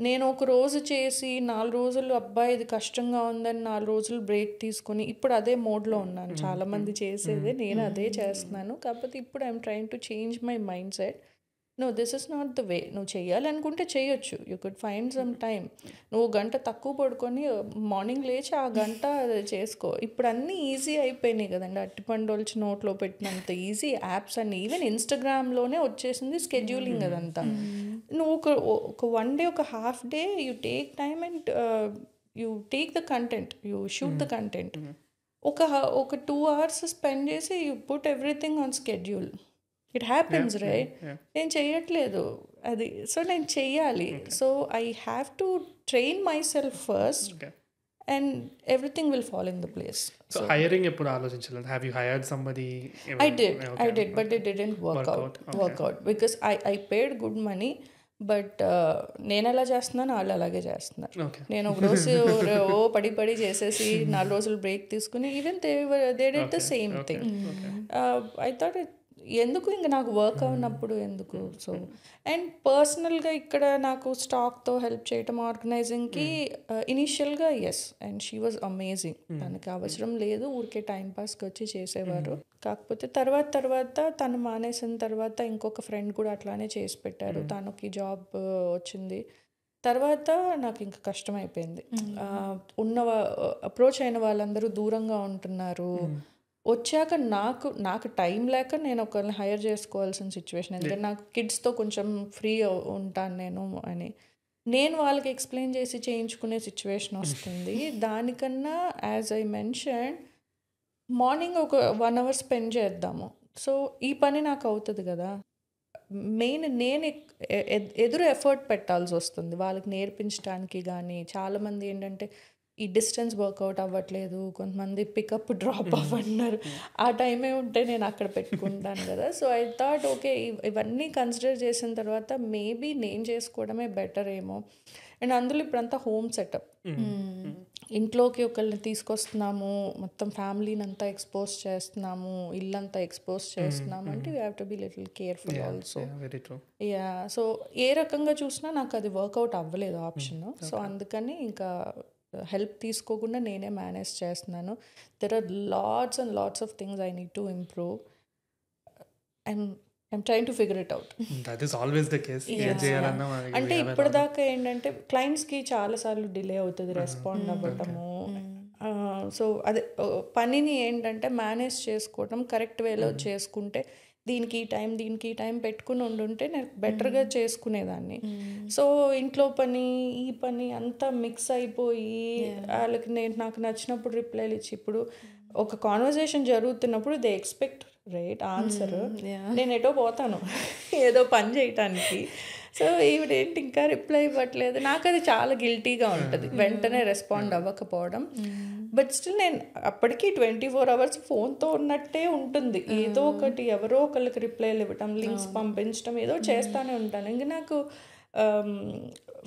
నేను ఒక రోజు చేసి 4 రోజులు అబ్బాయి ఇది కష్టంగా ఉందని 4 రోజులు బ్రేక్ తీసుకుని ఇప్పుడు అదే మోడ్లో ఉన్నాను. చాలామంది చేసేదే నేను అదే చేస్తున్నాను. కాకపోతే ఇప్పుడు I'm trying to change my mindset. No, this is not the way. నువ్వు చేయాలనుకుంటే చేయొచ్చు, you could find some time. నువ్వు గంట తక్కువ పడుకొని మార్నింగ్ లేచి ఆ గంట చేసుకో. ఇప్పుడు అన్నీ ఈజీ అయిపోయినాయి కదండి, అట్టిపండు వచ్చి నోట్లో పెట్టినంత ఈజీ యాప్స్ అన్ని. ఈవెన్ ఇన్స్టాగ్రామ్లోనే వచ్చేసింది స్కెడ్యూలింగ్ అదంతా. నువ్వు ఒక 1 డే, ఒక half day you take time and you take the content, you shoot the content. ఒక 2 hours స్పెండ్ చేసి you put everything on schedule. It happens, right? నేను చెయ్యట్లేదు అది, సో నేను చెయ్యాలి. So I have to train my self first and everything will fall in the place. So hiring ఎప్పుడు ఆలోచించలేదు? Have you hired somebody? I did, but it didn't work out because I paid good money. But నేను ఎలా చేస్తున్నాను, వాళ్ళు అలాగే చేస్తున్నారు. నేను ఒక రోజు పడి చేసేసి 4 రోజులు బ్రేక్ తీసుకుని even they did the same thing. I thought ఎందుకు ఇంక నాకు వర్క్ అవునప్పుడు ఎందుకు. సో అండ్ పర్సనల్గా ఇక్కడ నాకు స్టాక్తో హెల్ప్ చేయటం ఆర్గనైజింగ్కి ఇనీషియల్గా yes, and she was amazing. తనకి అవసరం లేదు, ఊరికే టైంపాస్కి వచ్చి చేసేవారు. కాకపోతే తర్వాత తను మానేసిన తర్వాత ఇంకొక ఫ్రెండ్ కూడా అట్లానే చేసి పెట్టారు, తనకి జాబ్ వచ్చింది. తర్వాత నాకు ఇంకా కష్టమైపోయింది. అప్రోచ్ అయిన వాళ్ళందరూ దూరంగా ఉంటున్నారు. వచ్చాక నాకు టైం లేక నేను ఒకరిని హైర్ చేసుకోవాల్సిన సిచ్యువేషన్. ఎందుకంటే నాకు కిడ్స్తో కొంచెం ఫ్రీ ఉంటాను నేను వాళ్ళకి ఎక్స్ప్లెయిన్ చేసి చేయించుకునే సిచ్యువేషన్ వస్తుంది. దానికన్నా యాజ్ ఐ మెన్షన్ మార్నింగ్ ఒక 1 hour స్పెండ్ చేద్దాము, సో ఈ పని నాకు అవుతుంది కదా. మెయిన్ నేను ఎదురు ఎఫర్ట్ పెట్టాల్సి వస్తుంది వాళ్ళకి నేర్పించడానికి. కానీ చాలామంది ఏంటంటే ఈ డిస్టెన్స్ వర్కౌట్ అవ్వట్లేదు, కొంతమంది పికప్ డ్రాప్ అవ్వన్నారు, ఆ టైమే ఉంటే నేను అక్కడ పెట్టుకుంటాను కదా. సో ఐ థాట్ ఓకే, ఇవన్నీ కన్సిడర్ చేసిన తర్వాత మేబీ నేను చేసుకోవడమే బెటర్ ఏమో. అండ్ అందులో ఇప్పుడంతా హోమ్ సెటప్, ఇంట్లోకి ఒకళ్ళని తీసుకొస్తున్నాము, మొత్తం ఫ్యామిలీని అంతా ఎక్స్పోజ్ చేస్తున్నాము, ఇల్లంతా ఎక్స్పోజ్ చేస్తున్నాము అంటే you have to be little careful also. Yeah, so ఏ రకంగా చూసినా నాకు అది వర్కౌట్ అవ్వలేదు ఆప్షన్. సో అందుకని ఇంకా హెల్ప్ తీసుకోకుండా నేనే మేనేజ్ చేస్తున్నాను. There are lots and lots of things I need to improve and I'm trying to figure it out. అంటే ఇప్పటిదాకా ఏంటంటే క్లయింట్స్కి చాలాసార్లు డిలే అవుతుంది రెస్పాండ్ అవ్వటము. సో అదే పనిని ఏంటంటే మేనేజ్ చేసుకోవటం కరెక్ట్ వేలో చేసుకుంటే, దీనికి ఈ టైం పెట్టుకుని ఉండుంటే నేను బెటర్గా చేసుకునేదాన్ని. సో ఇంట్లో పని ఈ పని అంతా మిక్స్ అయిపోయి వాళ్ళకి నాకు నచ్చినప్పుడు రిప్లైలు ఇచ్చి, ఇప్పుడు ఒక కాన్వర్జేషన్ జరుగుతున్నప్పుడు దే ఎక్స్పెక్ట్ రైట్ ఆన్సర్. నేను ఎటో పోతాను ఏదో పని చేయటానికి, సో ఈవిడేంటి ఇంకా రిప్లై ఇవ్వట్లేదు, నాకు అది చాలా గిల్టీగా ఉంటుంది వెంటనే రెస్పాండ్ అవ్వకపోవడం. బట్ స్టిల్ నేను అప్పటికి 24 hours ఫోన్తో ఉన్నట్టే ఉంటుంది, ఏదో ఒకటి ఎవరో ఒకళ్ళకి రిప్లైలు ఇవ్వటం, లింక్స్ పంపించడం ఏదో చేస్తూనే ఉంటాను. ఇంక నాకు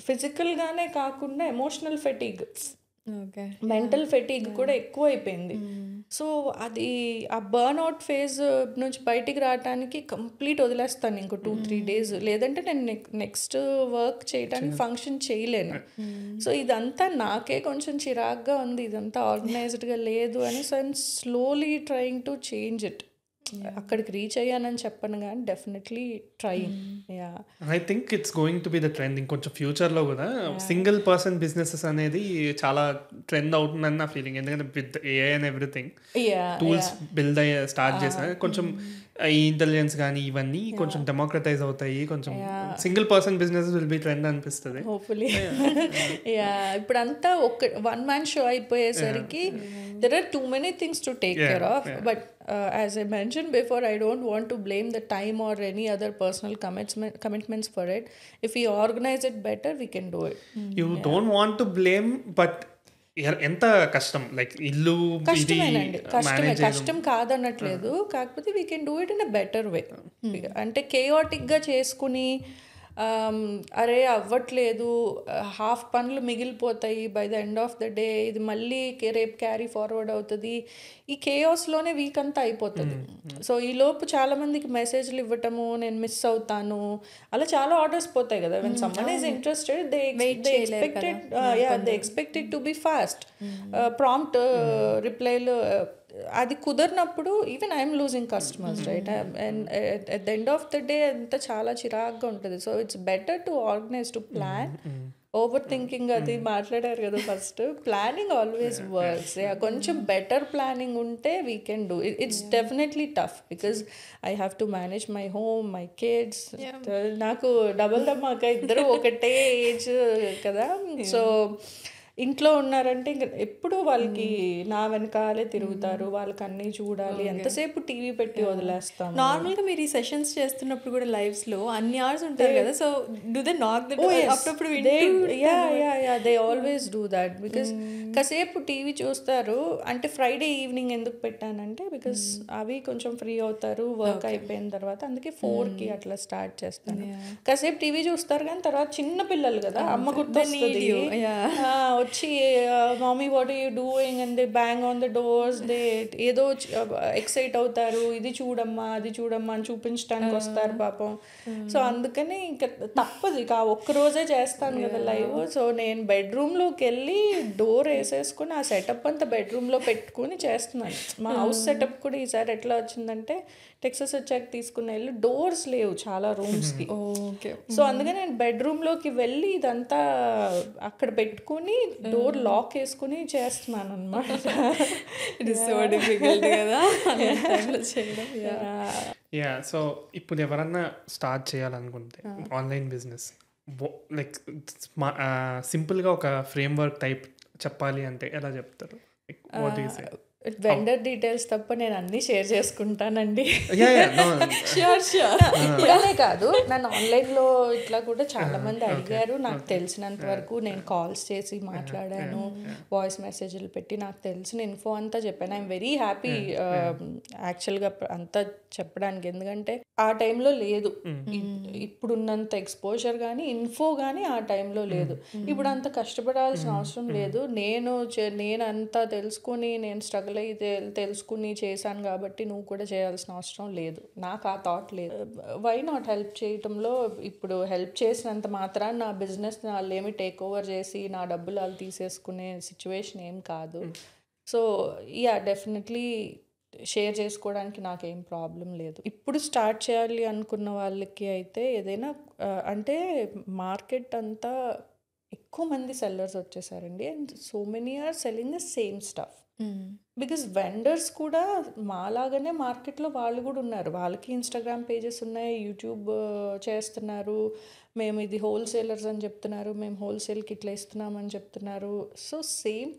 ఫిజికల్గానే కాకుండా ఎమోషనల్ ఫెటీగ్, మెంటల్ ఫెటీగ్ కూడా ఎక్కువ అయిపోయింది. సో అది ఆ బర్న్అవుట్ ఫేజ్ నుంచి బయటికి రావడానికి కంప్లీట్ వదిలేస్తాను ఇంకో 2-3 days, లేదంటే నేను నెక్స్ట్ వర్క్ చేయడానికి ఫంక్షన్ చేయలేను. సో ఇదంతా నాకే కొంచెం చిరాగ్గా ఉంది, ఇదంతా ఆర్గనైజ్డ్గా లేదు అని. So I'm slowly trying to change it. అక్కడికి రీచ్ అయ్యానని చెప్పను కానీ definitely trying. Yeah I think it's going to be the trend. ఇంకొంచెం ఫ్యూచర్లో కూడా సింగిల్ పర్సన్ బిజినెసెస్ అనేది చాలా ట్రెండ్ అవుతుందని నా ఫీలింగ్. ఎందుకంటే with AI and everything tools build అయ్యే స్టార్ట్ చేసిన కొంచెం ఈ ఇంటెలిజెన్స్ కానీ ఇవన్నీ కొంచెం డెమోక్రటైజ్ అవుతాయి. కొంచెం single person business will be trend అనిపిస్తుంది హోప్ఫుల్లీ. యా ఇప్పుడంతా ఒక వన్ మ్యాన్ షో అయిపోయేసరికి there are too many things to take care of, but as I mentioned before, I don't want to blame the time or any other personal commitments for it. If we organize it better, we can do it. You don't want to blame, but ఎంత కష్టం, like ఇల్లు కష్టమేనండి, కష్టం కాదనట్లేదు, కాకపోతే we can do it in a better way. అంటే కేయాటిక్గా చేసుకుని అరే అవ్వట్లేదు, హాఫ్ పనులు మిగిలిపోతాయి by the end of the day, ఇది మళ్ళీ రేపు క్యారీ ఫార్వర్డ్ అవుతుంది, ఈ కేయాస్లోనే వీక్ అంతా అయిపోతుంది. సో ఈ లోపు చాలా మందికి మెసేజ్లు ఇవ్వటము, నేను మిస్ అవుతాను, అలా చాలా ఆర్డర్స్ పోతాయి కదా. When someone is interested they expected to be fast, prompt రిప్లైలు. అది కుదరినప్పుడు even I'm losing customers, right? And at the end of the day అంతా చాలా చిరాగ్గా ఉంటుంది. So it's better to organise, to plan. Overthinking అది మాట్లాడారు కదా ఫస్ట్, ప్లానింగ్ ఆల్వేస్ వర్క్స్. కొంచెం బెటర్ ప్లానింగ్ ఉంటే we can do it. It's definitely tough because I have to manage my home, my kids. నాకు double ధమాకా, ఇద్దరు ఒకటే age కదా. So ఇంట్లో ఉన్నారంటే ఇంక ఎప్పుడు వాళ్ళకి నా వెనకాలే తిరుగుతారు, వాళ్ళకి అన్నీ చూడాలి, ఎంతసేపు టీవీ పెట్టి వదిలేస్తాం. నార్మల్గా మీరు ఈ సెషన్స్ చేస్తున్నప్పుడు కూడా లైవ్స్ లో అన్ని అవర్స్ ఉంటారు కదా, so do they knock the door అప్పుడప్పుడు? They always do that because కాసేపు టీవీ చూస్తారు. అంటే ఫ్రైడే ఈవినింగ్ ఎందుకు పెట్టానంటే బికాస్ అవి కొంచెం ఫ్రీ అవుతారు వర్క్ అయిపోయిన తర్వాత, అందుకే 4కి అట్లా స్టార్ట్ చేస్తాను. కాసేపు టీవీ చూస్తారు కానీ తర్వాత చిన్న పిల్లలు కదా, అమ్మ గుర్తొస్తుంది, వచ్చి mummy what are you doing and they bang on the doors, they ఏదో ఎక్సైట్ అవుతారు, ఇది చూడమ్మా అది చూడమ్మా అని చూపించడానికి వస్తారు పాపం. సో అందుకని ఇంకా తప్పదు, ఇక ఒక్కరోజే చేస్తాను కదా లైవ్. సో నేను బెడ్రూమ్లోకి వెళ్ళి డోర్ వేసేసుకుని ఆ సెటప్ అంతా బెడ్రూమ్లో పెట్టుకుని చేస్తున్నాను. మా హౌస్ సెటప్ కూడా ఈసారి ఎట్లా వచ్చిందంటే టెక్సస్ వచ్చాక తీసుకున్న ఇల్లు డోర్స్ లేవు చాలా రూమ్స్కి. సో అందుకని నేను బెడ్రూమ్లోకి వెళ్ళి ఇదంతా అక్కడ పెట్టుకుని డోర్ లాక్ వేసుకుని చేస్తున్నాను అనమాట. సో ఇప్పుడు ఎవరన్నా స్టార్ట్ చేయాలనుకుంటే ఆన్లైన్ బిజినెస్, లైక్ సింపుల్గా ఒక ఫ్రేమ్ వర్క్ టైప్ చెప్పాలి అంటే ఎలా చెప్తారు? వెండర్ డీటెయిల్స్ తప్ప నేను అన్నీ షేర్ చేసుకుంటానండి. ఇప్పుడే కాదు, నన్ను ఆన్లైన్లో ఇట్లా కూడా చాలా మంది అడిగారు. నాకు తెలిసినంత వరకు నేను కాల్స్ చేసి మాట్లాడాను, వాయిస్ మెసేజ్లు పెట్టి నాకు తెలిసిన ఇన్ఫో అంతా చెప్పాను. ఐఎమ్ వెరీ హ్యాపీ యాక్చువల్గా అంతా చెప్పడానికి, ఎందుకంటే ఆ టైంలో లేదు, ఇప్పుడున్నంత ఎక్స్పోజర్ కానీ ఇన్ఫో కానీ ఆ టైంలో లేదు. ఇప్పుడు అంత కష్టపడాల్సిన అవసరం లేదు. నేను అంతా తెలుసుకుని నేను స్ట్రగుల్ అయితే తెలుసుకుని చేశాను కాబట్టి నువ్వు కూడా చేయాల్సిన అవసరం లేదు. నాకు ఆ థాట్ లేదు. వై నాట్ హెల్ప్ చేయటంలో? ఇప్పుడు హెల్ప్ చేసినంత మాత్రాన నా బిజినెస్ వాళ్ళు ఏమి టేక్ ఓవర్ చేసి నా డబ్బులు వాళ్ళు తీసేసుకునే సిచ్యువేషన్ ఏం కాదు. సో డెఫినెట్లీ షేర్ చేసుకోవడానికి నాకేం ప్రాబ్లం లేదు. ఇప్పుడు స్టార్ట్ చేయాలి అనుకున్న వాళ్ళకి అయితే ఏదైనా అంటే మార్కెట్ అంతా ఎక్కువ మంది సెల్లర్స్ వచ్చేసారండి, and so many are selling the same stuff. Because vendors కూడా మాలాగానే మార్కెట్లో వాళ్ళు కూడా ఉన్నారు, వాళ్ళకి ఇన్స్టాగ్రామ్ పేజెస్ ఉన్నాయి, యూట్యూబ్ చేస్తున్నారు, మేము ఇది హోల్సేలర్స్ అని చెప్తున్నారు, మేము హోల్సేల్కి ఇట్లా ఇస్తున్నామని చెప్తున్నారు. సో సేమ్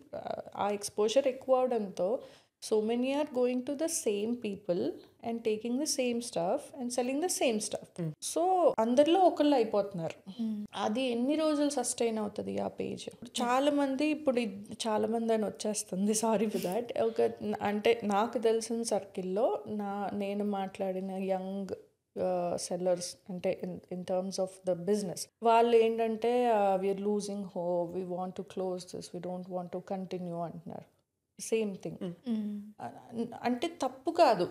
ఆ ఎక్స్పోజర్ ఎక్కువ అవడంతో so many are going to the same people and taking the same stuff and selling the same stuff. So అందరిలో ఒకళ్ళు అయిపోతున్నారు. అది ఎన్ని రోజులు సస్టైన్ అవుతుంది ఆ పేజ్? చాలా మంది అని వచ్చేస్తుంది, సారీ ఫర్ దాట్. అంటే నాకు తెలిసిన సర్కిల్లో నేను మాట్లాడిన యంగ్ సెల్లర్స్ అంటే in terms of the business, వాళ్ళు ఏంటంటే we're losing hope, we want to close this, we don't want to continue అంటున్నారు. Same thing. అంటే తప్పు కాదు,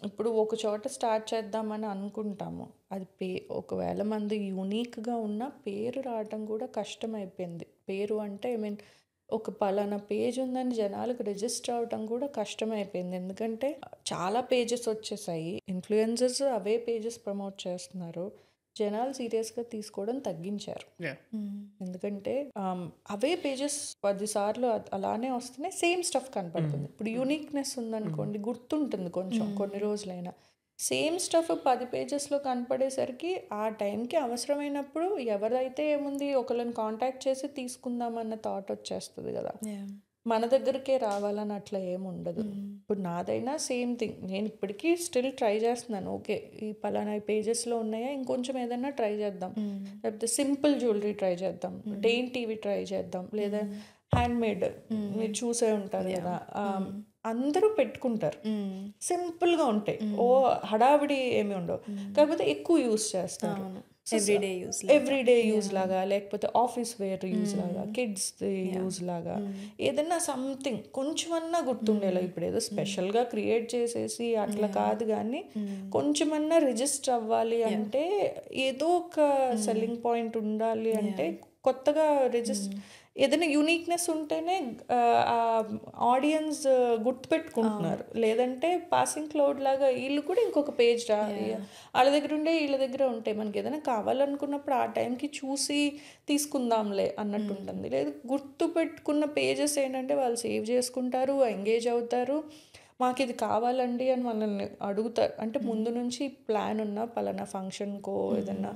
ఇప్పుడు ఒక చోట స్టార్ట్ చేద్దామని అనుకుంటాము, అది ఒకవేళ మంది యూనిక్గా ఉన్న పేరు రావడం కూడా కష్టమైపోయింది. పేరు అంటే ఐ మీన్ ఒక పలానా పేజ్ ఉందని జనాలకు రిజిస్టర్ అవటం కూడా కష్టమైపోయింది. ఎందుకంటే చాలా పేజెస్ వచ్చేసాయి, ఇన్ఫ్లుయెన్సర్స్ అవే పేజెస్ ప్రమోట్ చేస్తున్నారు, జనాలు సీరియస్గా తీసుకోవడం తగ్గించారు. ఎందుకంటే అవే పేజెస్ 10 సార్లు అలానే వస్తున్నాయి, సేమ్ స్టఫ్ కనపడుతుంది. ఇప్పుడు యూనిక్నెస్ ఉందనుకోండి, గుర్తుంటుంది కొంచెం కొన్ని రోజులైనా. సేమ్ స్టఫ్ 10 పేజెస్లో కనపడేసరికి ఆ టైంకి అవసరమైనప్పుడు ఎవరైతే ఏముంది ఒకళ్ళని కాంటాక్ట్ చేసి తీసుకుందామన్న థాట్ వచ్చేస్తుంది కదా, మన దగ్గరికే రావాలని అట్లా ఏముండదు. ఇప్పుడు నాదైనా సేమ్ థింగ్, నేను ఇప్పటికీ స్టిల్ ట్రై చేస్తున్నాను. ఓకే, ఈ పలానా పేజెస్లో ఉన్నాయా, ఇంకొంచెం ఏదైనా ట్రై చేద్దాం, లేకపోతే సింపుల్ జ్యువెలరీ ట్రై చేద్దాం, డెయింటీవి ట్రై చేద్దాం, లేదా హ్యాండ్ మేడ్ మీరు చూసే ఉంటారు కదా, అందరూ పెట్టుకుంటారు, సింపుల్గా ఉంటాయి, ఓ హడావిడి ఏమి ఉండవు, కాకపోతే ఎక్కువ యూస్ చేస్తారు, ఎవ్రీడే యూజ్ లాగా, లేకపోతే ఆఫీస్ వేర్ యూజ్ లాగా, కిడ్స్ యూజ్ లాగా, ఏదన్నా సంథింగ్ కొంచెమన్నా గుర్తుండేలా. ఇప్పుడు ఏదో స్పెషల్గా క్రియేట్ చేసేసి అట్లా కాదు, కానీ కొంచెమన్నా రిజిస్టర్ అవ్వాలి అంటే, ఏదో ఒక సెల్లింగ్ పాయింట్ ఉండాలి అంటే, కొత్తగా ఏదైనా యూనిక్నెస్ ఉంటేనే ఆడియన్స్ గుర్తుపెట్టుకుంటున్నారు. లేదంటే పాసింగ్ క్లౌడ్ లాగా వీళ్ళు కూడా ఇంకొక పేజ్ వాళ్ళ దగ్గర ఉండే వీళ్ళ దగ్గర ఉంటాయి, మనకి ఏదైనా కావాలనుకున్నప్పుడు ఆ టైంకి చూసి తీసుకుందాంలే అన్నట్టు ఉంటుంది. లేదు, గుర్తుపెట్టుకున్న పేజెస్ ఏంటంటే వాళ్ళు సేవ్ చేసుకుంటారు, ఎంగేజ్ అవుతారు, మాకు ఇది కావాలండి అని మనల్ని అడుగుతారు. అంటే ముందు నుంచి ప్లాన్ ఉన్న పలానా ఫంక్షన్కో ఏదన్నా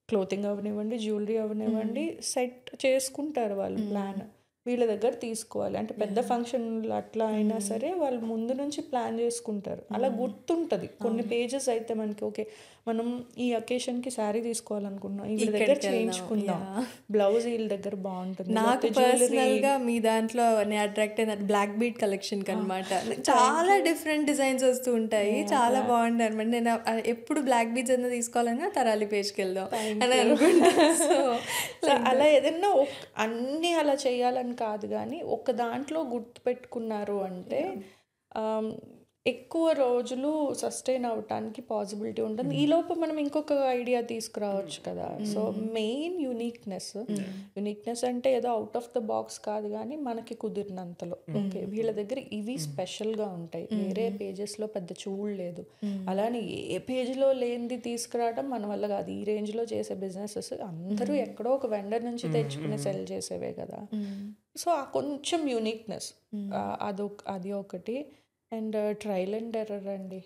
క్లోతింగ్ అవనివ్వండి, జ్యువెలరీ అవనివ్వండి, సెట్ చేసుకుంటారు వాళ్ళు ప్లాన్, వీళ్ళ దగ్గర తీసుకోవాలి అంటే పెద్ద ఫంక్షన్లు అట్లా అయినా సరే వాళ్ళు ముందు నుంచి ప్లాన్ చేసుకుంటారు. అలా గుర్తుంటుంది. కొన్ని పేజెస్ అయితే మనకి ఓకే, మనం ఈ అకేషన్కి శారీ తీసుకోవాలనుకున్నాం, వీళ్ళ దగ్గర చేయించుకుందాం, బ్లౌజ్ వీళ్ళ దగ్గర బాగుంటుంది. నాకు పర్సనల్గా మీ దాంట్లో అట్రాక్ట్ అయిన బ్లాక్ బీట్ కలెక్షన్కి అనమాట. చాలా డిఫరెంట్ డిజైన్స్ వస్తూ ఉంటాయి, చాలా బాగుంటాయి అనమాట. నేను ఎప్పుడు బ్లాక్ బీట్స్ అన్న తీసుకోవాలన్నా తరాలి పేజ్కి వెళ్దాం అని అనుకుంటాను. సో అలా ఏదన్నా అన్నీ అలా చేయాలని కాదు, కానీ ఒక దాంట్లో గుర్తుపెట్టుకున్నారు అంటే ఎక్కువ రోజులు సస్టైన్ అవటానికి పాసిబిలిటీ ఉంటుంది. ఈ లోపు మనం ఇంకొక ఐడియా తీసుకురావచ్చు కదా. సో మెయిన్ యూనిక్నెస్ అంటే ఏదో అవుట్ ఆఫ్ ద బాక్స్ కాదు, కానీ మనకి కుదిరినంతలో ఓకే వీళ్ళ దగ్గర ఇవి స్పెషల్గా ఉంటాయి, వేరే పేజెస్లో పెద్ద చూడలేదు, అలానే ఏ పేజ్లో లేనిది తీసుకురావడం మన వల్ల కాదు. ఈ రేంజ్లో చేసే బిజినెసెస్ అందరూ ఎక్కడో ఒక వెండర్ నుంచి తెచ్చుకుని సెల్ చేసేవే కదా. సో ఆ కొంచెం యూనిక్నెస్ అది ఒకటి. అండ్ ట్రయల్ అండ్ ఎర్రర్ అండి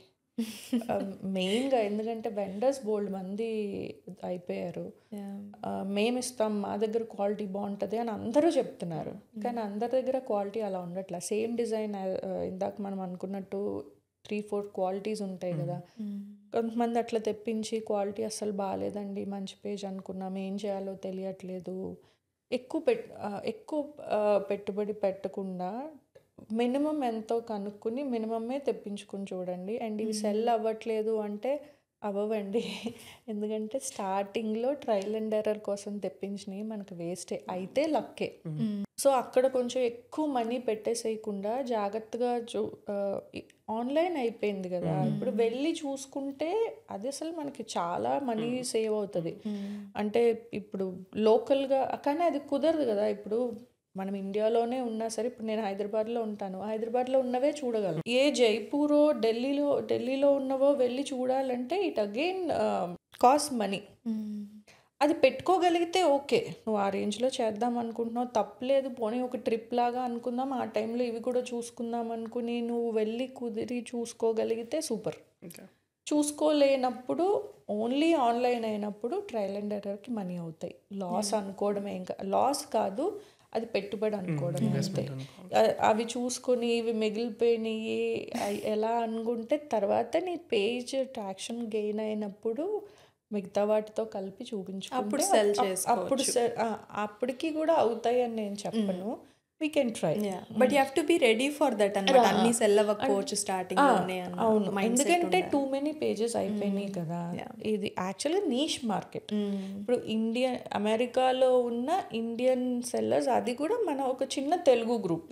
మెయిన్గా. ఎందుకంటే వెండర్స్ బోల్డ్ మంది అయిపోయారు, మేము ఇస్తాం, మా దగ్గర క్వాలిటీ బాగుంటుంది అని అందరూ చెప్తున్నారు, కానీ అందరి దగ్గర క్వాలిటీ అలా ఉండట్లా. సేమ్ డిజైన్ ఇందాక మనం అనుకున్నట్టు 3-4 క్వాలిటీస్ ఉంటాయి కదా. కొంతమంది అట్లా తెప్పించి క్వాలిటీ అస్సలు బాగాలేదండి, మంచి పేజ్ అనుకున్నాం, ఏం చేయాలో తెలియట్లేదు. ఎక్కువ పెట్టుబడి పెట్టకుండా మినిమం ఎంతో కనుక్కుని మినిమమే తెప్పించుకుని చూడండి. అండ్ ఇవి సెల్ అవ్వట్లేదు అంటే అవ్వండి, ఎందుకంటే స్టార్టింగ్లో ట్రయల్ అండ్ ఎర్రర్ కోసం తెప్పించినవి మనకు వేస్టే, అయితే లక్కే. సో అక్కడ కొంచెం ఎక్కువ మనీ పెట్టేసేయకుండా జాగ్రత్తగా ఆన్లైన్ అయిపోయింది కదా, ఇప్పుడు వెళ్ళి చూసుకుంటే అది అసలు మనకి చాలా మనీ సేవ్ అవుతుంది. అంటే ఇప్పుడు లోకల్గా, కానీ అది కుదరదు కదా. ఇప్పుడు మనం ఇండియాలోనే ఉన్నా సరే, ఇప్పుడు నేను హైదరాబాద్లో ఉంటాను, హైదరాబాద్లో ఉన్నవే చూడగలను. ఏ జైపూరో ఢిల్లీలో ఉన్నవో వెళ్ళి చూడాలంటే ఇట్ అగైన్ కాస్ట్ మనీ. అది పెట్టుకోగలిగితే ఓకే, నువ్వు ఆ రేంజ్లో చేద్దాం అనుకుంటున్నావు, తప్పలేదు, పోనీ ఒక ట్రిప్ లాగా అనుకుందాం, ఆ టైంలో ఇవి కూడా చూసుకుందాం అనుకుని నువ్వు వెళ్ళి కుదిరి చూసుకోగలిగితే సూపర్. చూసుకోలేనప్పుడు ఓన్లీ ఆన్లైన్ అయినప్పుడు ట్రయల్ అండ్ ఎర్రర్కి మనీ అవుతాయి. లాస్ అనుకోవడమే, ఇంకా లాస్ కాదు, అది పెట్టుబడి అనుకోవడం అంతే. అవి చూసుకొని ఇవి మిగిలిపోయినాయి ఎలా అనుకుంటే తర్వాత నీ పేజ్ ట్రాక్షన్ గెయిన్ అయినప్పుడు మిగతా వాటితో కలిపి చూపించుకుంటే అప్పటికి కూడా అవుతాయి అని నేను చెప్పను. we can try, but you have to be ready for that అన్నమాట. అన్ని సెల్ అవ్వకపోవచ్చు స్టార్టింగ్ లోనే. అవును, ఎందుకంటే టూ మెనీ పేజెస్ అయిపోయినాయి కదా. ఇది యాక్చువల్లీ నీష్ మార్కెట్. ఇప్పుడు అమెరికాలో ఉన్న ఇండియన్ సెల్లర్స్, అది కూడా మన ఒక చిన్న తెలుగు గ్రూప్,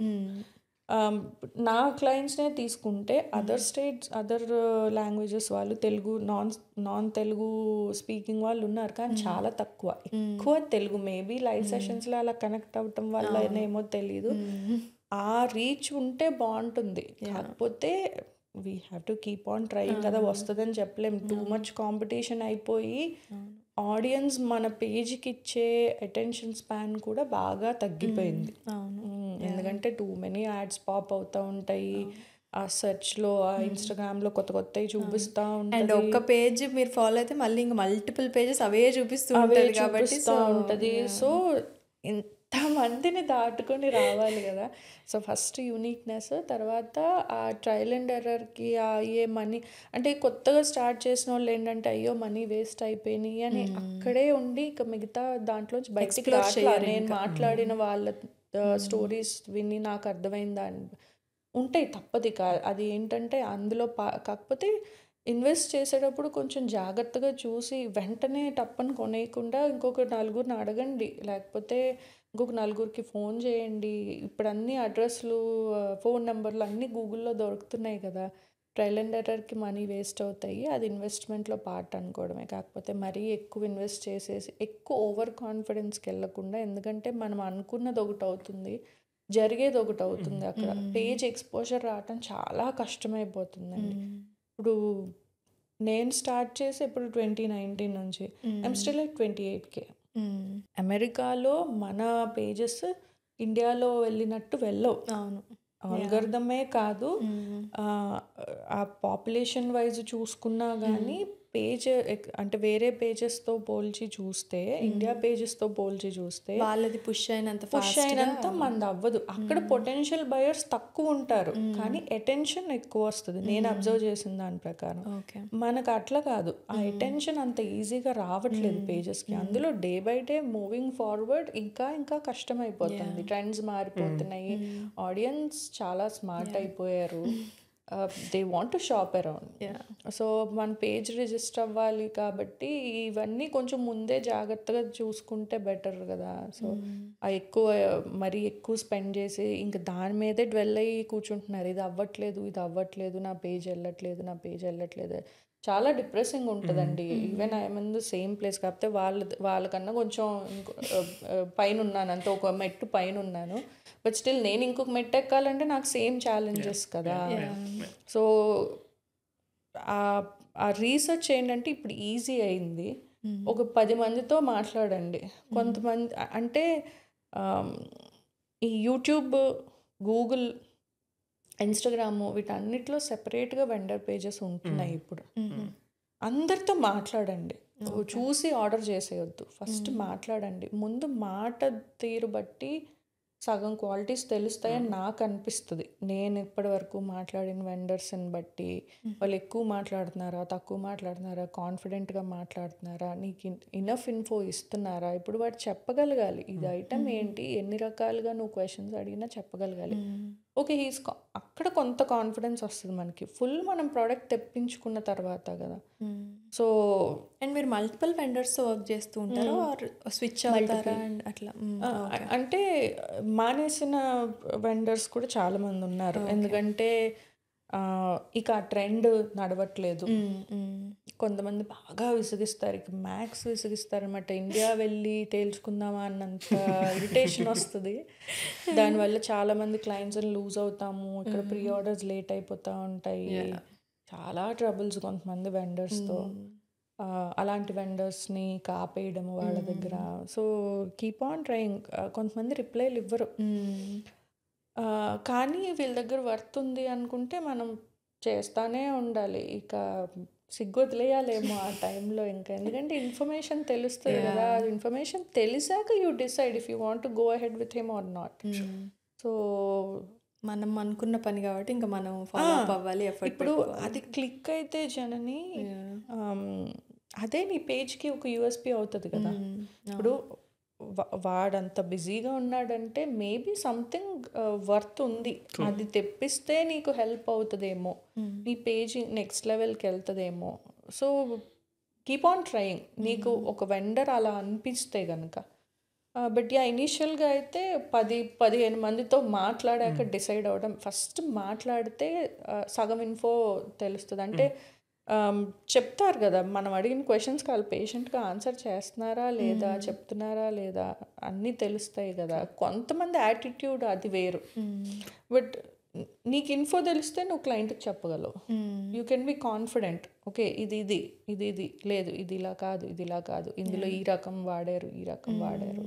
నా క్లయింట్స్నే తీసుకుంటే అదర్ స్టేట్స్ అదర్ లాంగ్వేజెస్ వాళ్ళు తెలుగు నాన్ తెలుగు స్పీకింగ్ వాళ్ళు ఉన్నారు, కానీ చాలా తక్కువ. ఎక్కువ తెలుగు. మేబీ లైవ్ సెషన్స్లో అలా కనెక్ట్ అవ్వటం వల్ల ఏమో తెలీదు. ఆ రీచ్ ఉంటే బాగుంటుంది. కాకపోతే we have to keep on trying కదా, వస్తుందని చెప్పలేం. టూ మచ్ కాంపిటీషన్ అయిపోయి ఆడియన్స్ మన పేజ్కి ఇచ్చే అటెన్షన్ స్పాన్ కూడా బాగా తగ్గిపోయింది. ఎందుకంటే టూ మెనీ యాడ్స్ పాప్ అవుతూ ఉంటాయి ఆ సెర్చ్లో, ఆ ఇన్స్టాగ్రామ్లో కొత్త కొత్తవి చూపిస్తూ ఉంటాయి. అండ్ ఒక్క పేజ్ మీరు ఫాలో అయితే మళ్ళీ ఇంకా మల్టిపుల్ పేజెస్ అవే చూపిస్తూ ఉంటుంది. సో ఇంతమందిని దాటుకొని రావాలి కదా. సో ఫస్ట్ యూనిక్నెస్, తర్వాత ఆ ట్రయల్ అండ్ ఎర్రర్కి అయ్యే మనీ. అంటే కొత్తగా స్టార్ట్ చేసిన వాళ్ళు ఏంటంటే అయ్యో మనీ వేస్ట్ అయిపోయినాయి అని అక్కడే ఉండి ఇక మిగతా దాంట్లోంచి బయటికి రావట్లేదు. నేను మాట్లాడిన వాళ్ళ స్టోరీస్ విని నాకు అర్థమైందా అని ఉంటాయి, తప్పది. అది ఏంటంటే అందులో కాకపోతే ఇన్వెస్ట్ చేసేటప్పుడు కొంచెం జాగ్రత్తగా చూసి వెంటనే టప్పని కొనేయకుండా ఇంకొక నలుగురిని అడగండి, లేకపోతే ఇంకొక నలుగురికి ఫోన్ చేయండి. ఇప్పుడు అన్ని అడ్రస్లు, ఫోన్ నెంబర్లు అన్నీ గూగుల్లో దొరుకుతున్నాయి కదా. ట్రయల్ అండ్ ఎర్రర్కి మనీ వేస్ట్ అవుతాయి, అది ఇన్వెస్ట్మెంట్లో పార్ట్ అనుకోవడమే. కాకపోతే మరీ ఎక్కువ ఇన్వెస్ట్ చేసేసి ఎక్కువ ఓవర్ కాన్ఫిడెన్స్కి వెళ్ళకుండా, ఎందుకంటే మనం అనుకున్నది ఒకటి అవుతుంది, జరిగేది ఒకటి అవుతుంది. అక్కడ పేజ్ ఎక్స్పోజర్ రావటం చాలా కష్టమైపోతుందండి. ఇప్పుడు నేను స్టార్ట్ చేసి ఇప్పుడు 2019 నుంచి ఐఎమ్ స్టిల్ ఎట్ 28K. అమెరికాలో మన పేజెస్ ఇండియాలో వెళ్ళినట్టు వెళ్ళవు. అవును, ఆల్గరిథమే కాదు, ఆ పాపులేషన్ వైజ్ చూసుకున్నా కానీ పేజ్ అంటే వేరే పేజెస్తో పోల్చి చూస్తే, ఇండియా పేజెస్తో పోల్చి చూస్తే వాళ్ళది పుష్ అయినంత మంది అవ్వదు. అక్కడ పొటెన్షియల్ బయర్స్ తక్కువ ఉంటారు, కానీ అటెన్షన్ ఎక్కువ వస్తుంది నేను అబ్జర్వ్ చేసిన దాని ప్రకారం. మనకు అట్లా కాదు, ఆ అటెన్షన్ అంత ఈజీగా రావట్లేదు పేజెస్కి. అందులో day by day moving forward ఇంకా ఇంకా కష్టం అయిపోతుంది. ట్రెండ్స్ మారిపోతున్నాయి, ఆడియన్స్ చాలా స్మార్ట్ అయిపోయారు, they want to shop around. So మన పేజ్ రిజిస్టర్ అవ్వాలి కాబట్టి ఇవన్నీ కొంచెం ముందే జాగ్రత్తగా చూసుకుంటే బెటర్ కదా. సో మరీ ఎక్కువ స్పెండ్ చేసి ఇంకా దాని మీదే డ్వెల్ అయ్యి కూర్చుంటున్నారు, ఇది అవ్వట్లేదు, నా పేజ్ వెళ్ళట్లేదు. చాలా డిప్రెసింగ్ ఉంటుందండి. Even I'm in the same place, కాకపోతే వాళ్ళకన్నా కొంచెం పైన ఉన్నాను, అంత ఒక మెట్టు పైన ఉన్నాను. బట్ స్టిల్ నేను ఇంకొక మెట్టు ఎక్కాలంటే నాకు సేమ్ ఛాలెంజెస్ కదా. సో ఆ రీసెర్చ్ ఏంటంటే ఇప్పుడు ఈజీ అయింది. ఒక 10 మందితో మాట్లాడండి. కొంతమంది అంటే ఈ యూట్యూబ్, గూగుల్, ఇన్స్టాగ్రామ్ వీటన్నిటిలో సెపరేట్గా వెండర్ పేజెస్ ఉంటున్నాయి ఇప్పుడు. అందరితో మాట్లాడండి, చూసి ఆర్డర్ చేసేయొద్దు, ఫస్ట్ మాట్లాడండి. ముందు మాట తీరు బట్టి సగం క్వాలిటీస్ తెలుస్తాయని నాకు అనిపిస్తుంది. నేను ఇప్పటి వరకు మాట్లాడిన వెండర్స్ని బట్టి వాళ్ళు ఎక్కువ మాట్లాడుతున్నారా, తక్కువ మాట్లాడుతున్నారా, కాన్ఫిడెంట్గా మాట్లాడుతున్నారా, నీకు ఇనఫ్ ఇన్ఫో ఇస్తున్నారా. ఇప్పుడు వాడు చెప్పగలగాలి ఇది ఐటమ్ ఏంటి, ఎన్ని రకాలుగా నువ్వు క్వశ్చన్స్ అడిగినా చెప్పగలగాలి. ఓకే, అక్కడ కొంత కాన్ఫిడెన్స్ వస్తుంది మనకి, ఫుల్ మనం ప్రోడక్ట్ తెప్పించుకున్న తర్వాత కదా. సో అండ్ మీరు మల్టిపుల్ వెండర్స్తో వర్క్ చేస్తూ ఉంటారు, స్విచ్ అవుతారా అట్లా? అంటే మానేసిన వెండర్స్ కూడా చాలా మంది ఉన్నారు, ఎందుకంటే ఇక ఆ ట్రెండ్ నడవట్లేదు. కొంతమంది బాగా విసిగిస్తారు, ఇక మ్యాక్స్ విసిగిస్తారు అనమాట. ఇండియా వెళ్ళి తేల్చుకుందామా అన్నంత ఇరిటేషన్ వస్తుంది. దానివల్ల చాలామంది క్లయింట్స్ని లూజ్ అవుతాము, ఇక్కడ ప్రీ ఆర్డర్స్ లేట్ అయిపోతూ ఉంటాయి, చాలా ట్రబుల్స్ కొంతమంది వెండర్స్తో. అలాంటి వెండర్స్ని కాపేయడం వాళ్ళ దగ్గర. So keep on trying. కొంతమంది రిప్లైలు ఇవ్వరు, కానీ వీళ్ళ దగ్గర వర్త్ ఉంది అనుకుంటే మనం చేస్తానే ఉండాలి. ఇక సిగ్గు వదిలేయాలేమో ఆ టైంలో ఇంకా, ఎందుకంటే ఇన్ఫర్మేషన్ తెలుస్తుంది కదా. ఇన్ఫర్మేషన్ తెలిసాక you decide if you want to go ahead with him or not. So మనం అనుకున్న పని కాబట్టి ఇంకా మనం ఫాలో అప్ అవ్వాలి. ఇప్పుడు అది క్లిక్ అయితే జనని అదే నీ పేజ్కి ఒక యూఎస్పీ అవుతుంది కదా. ఇప్పుడు వాడంత బిజీగా ఉన్నాడంటే మేబీ సంథింగ్ వర్త్ ఉంది, అది తెప్పిస్తే నీకు హెల్ప్ అవుతుందేమో, నీ పేజ్ నెక్స్ట్ లెవెల్కి వెళ్తుందేమో. So keep on trying. నీకు ఒక వెండర్ అలా అనిపిస్తే కనుక బట్ యా ఇనీషియల్గా అయితే 10-15 మందితో మాట్లాడాక డిసైడ్ అవ్వడం. ఫస్ట్ మాట్లాడితే సగం ఇన్ఫో తెలుస్తుంది. అంటే చెప్తారు కదా, మనం అడిగిన క్వశ్చన్స్కి వాళ్ళు పేషెంట్గా ఆన్సర్ చేస్తున్నారా లేదా, చెప్తున్నారా లేదా అన్నీ తెలుస్తాయి కదా. కొంతమంది యాటిట్యూడ్ అది వేరు. బట్ నీకు ఇన్ఫో తెలిస్తే నువ్వు క్లయింట్కి చెప్పగలవు. You can be confident. Okay, ఇది లేదు, ఇది ఇలా కాదు, ఇందులో ఈ రకం వాడారు, ఈ రకం వాడారు.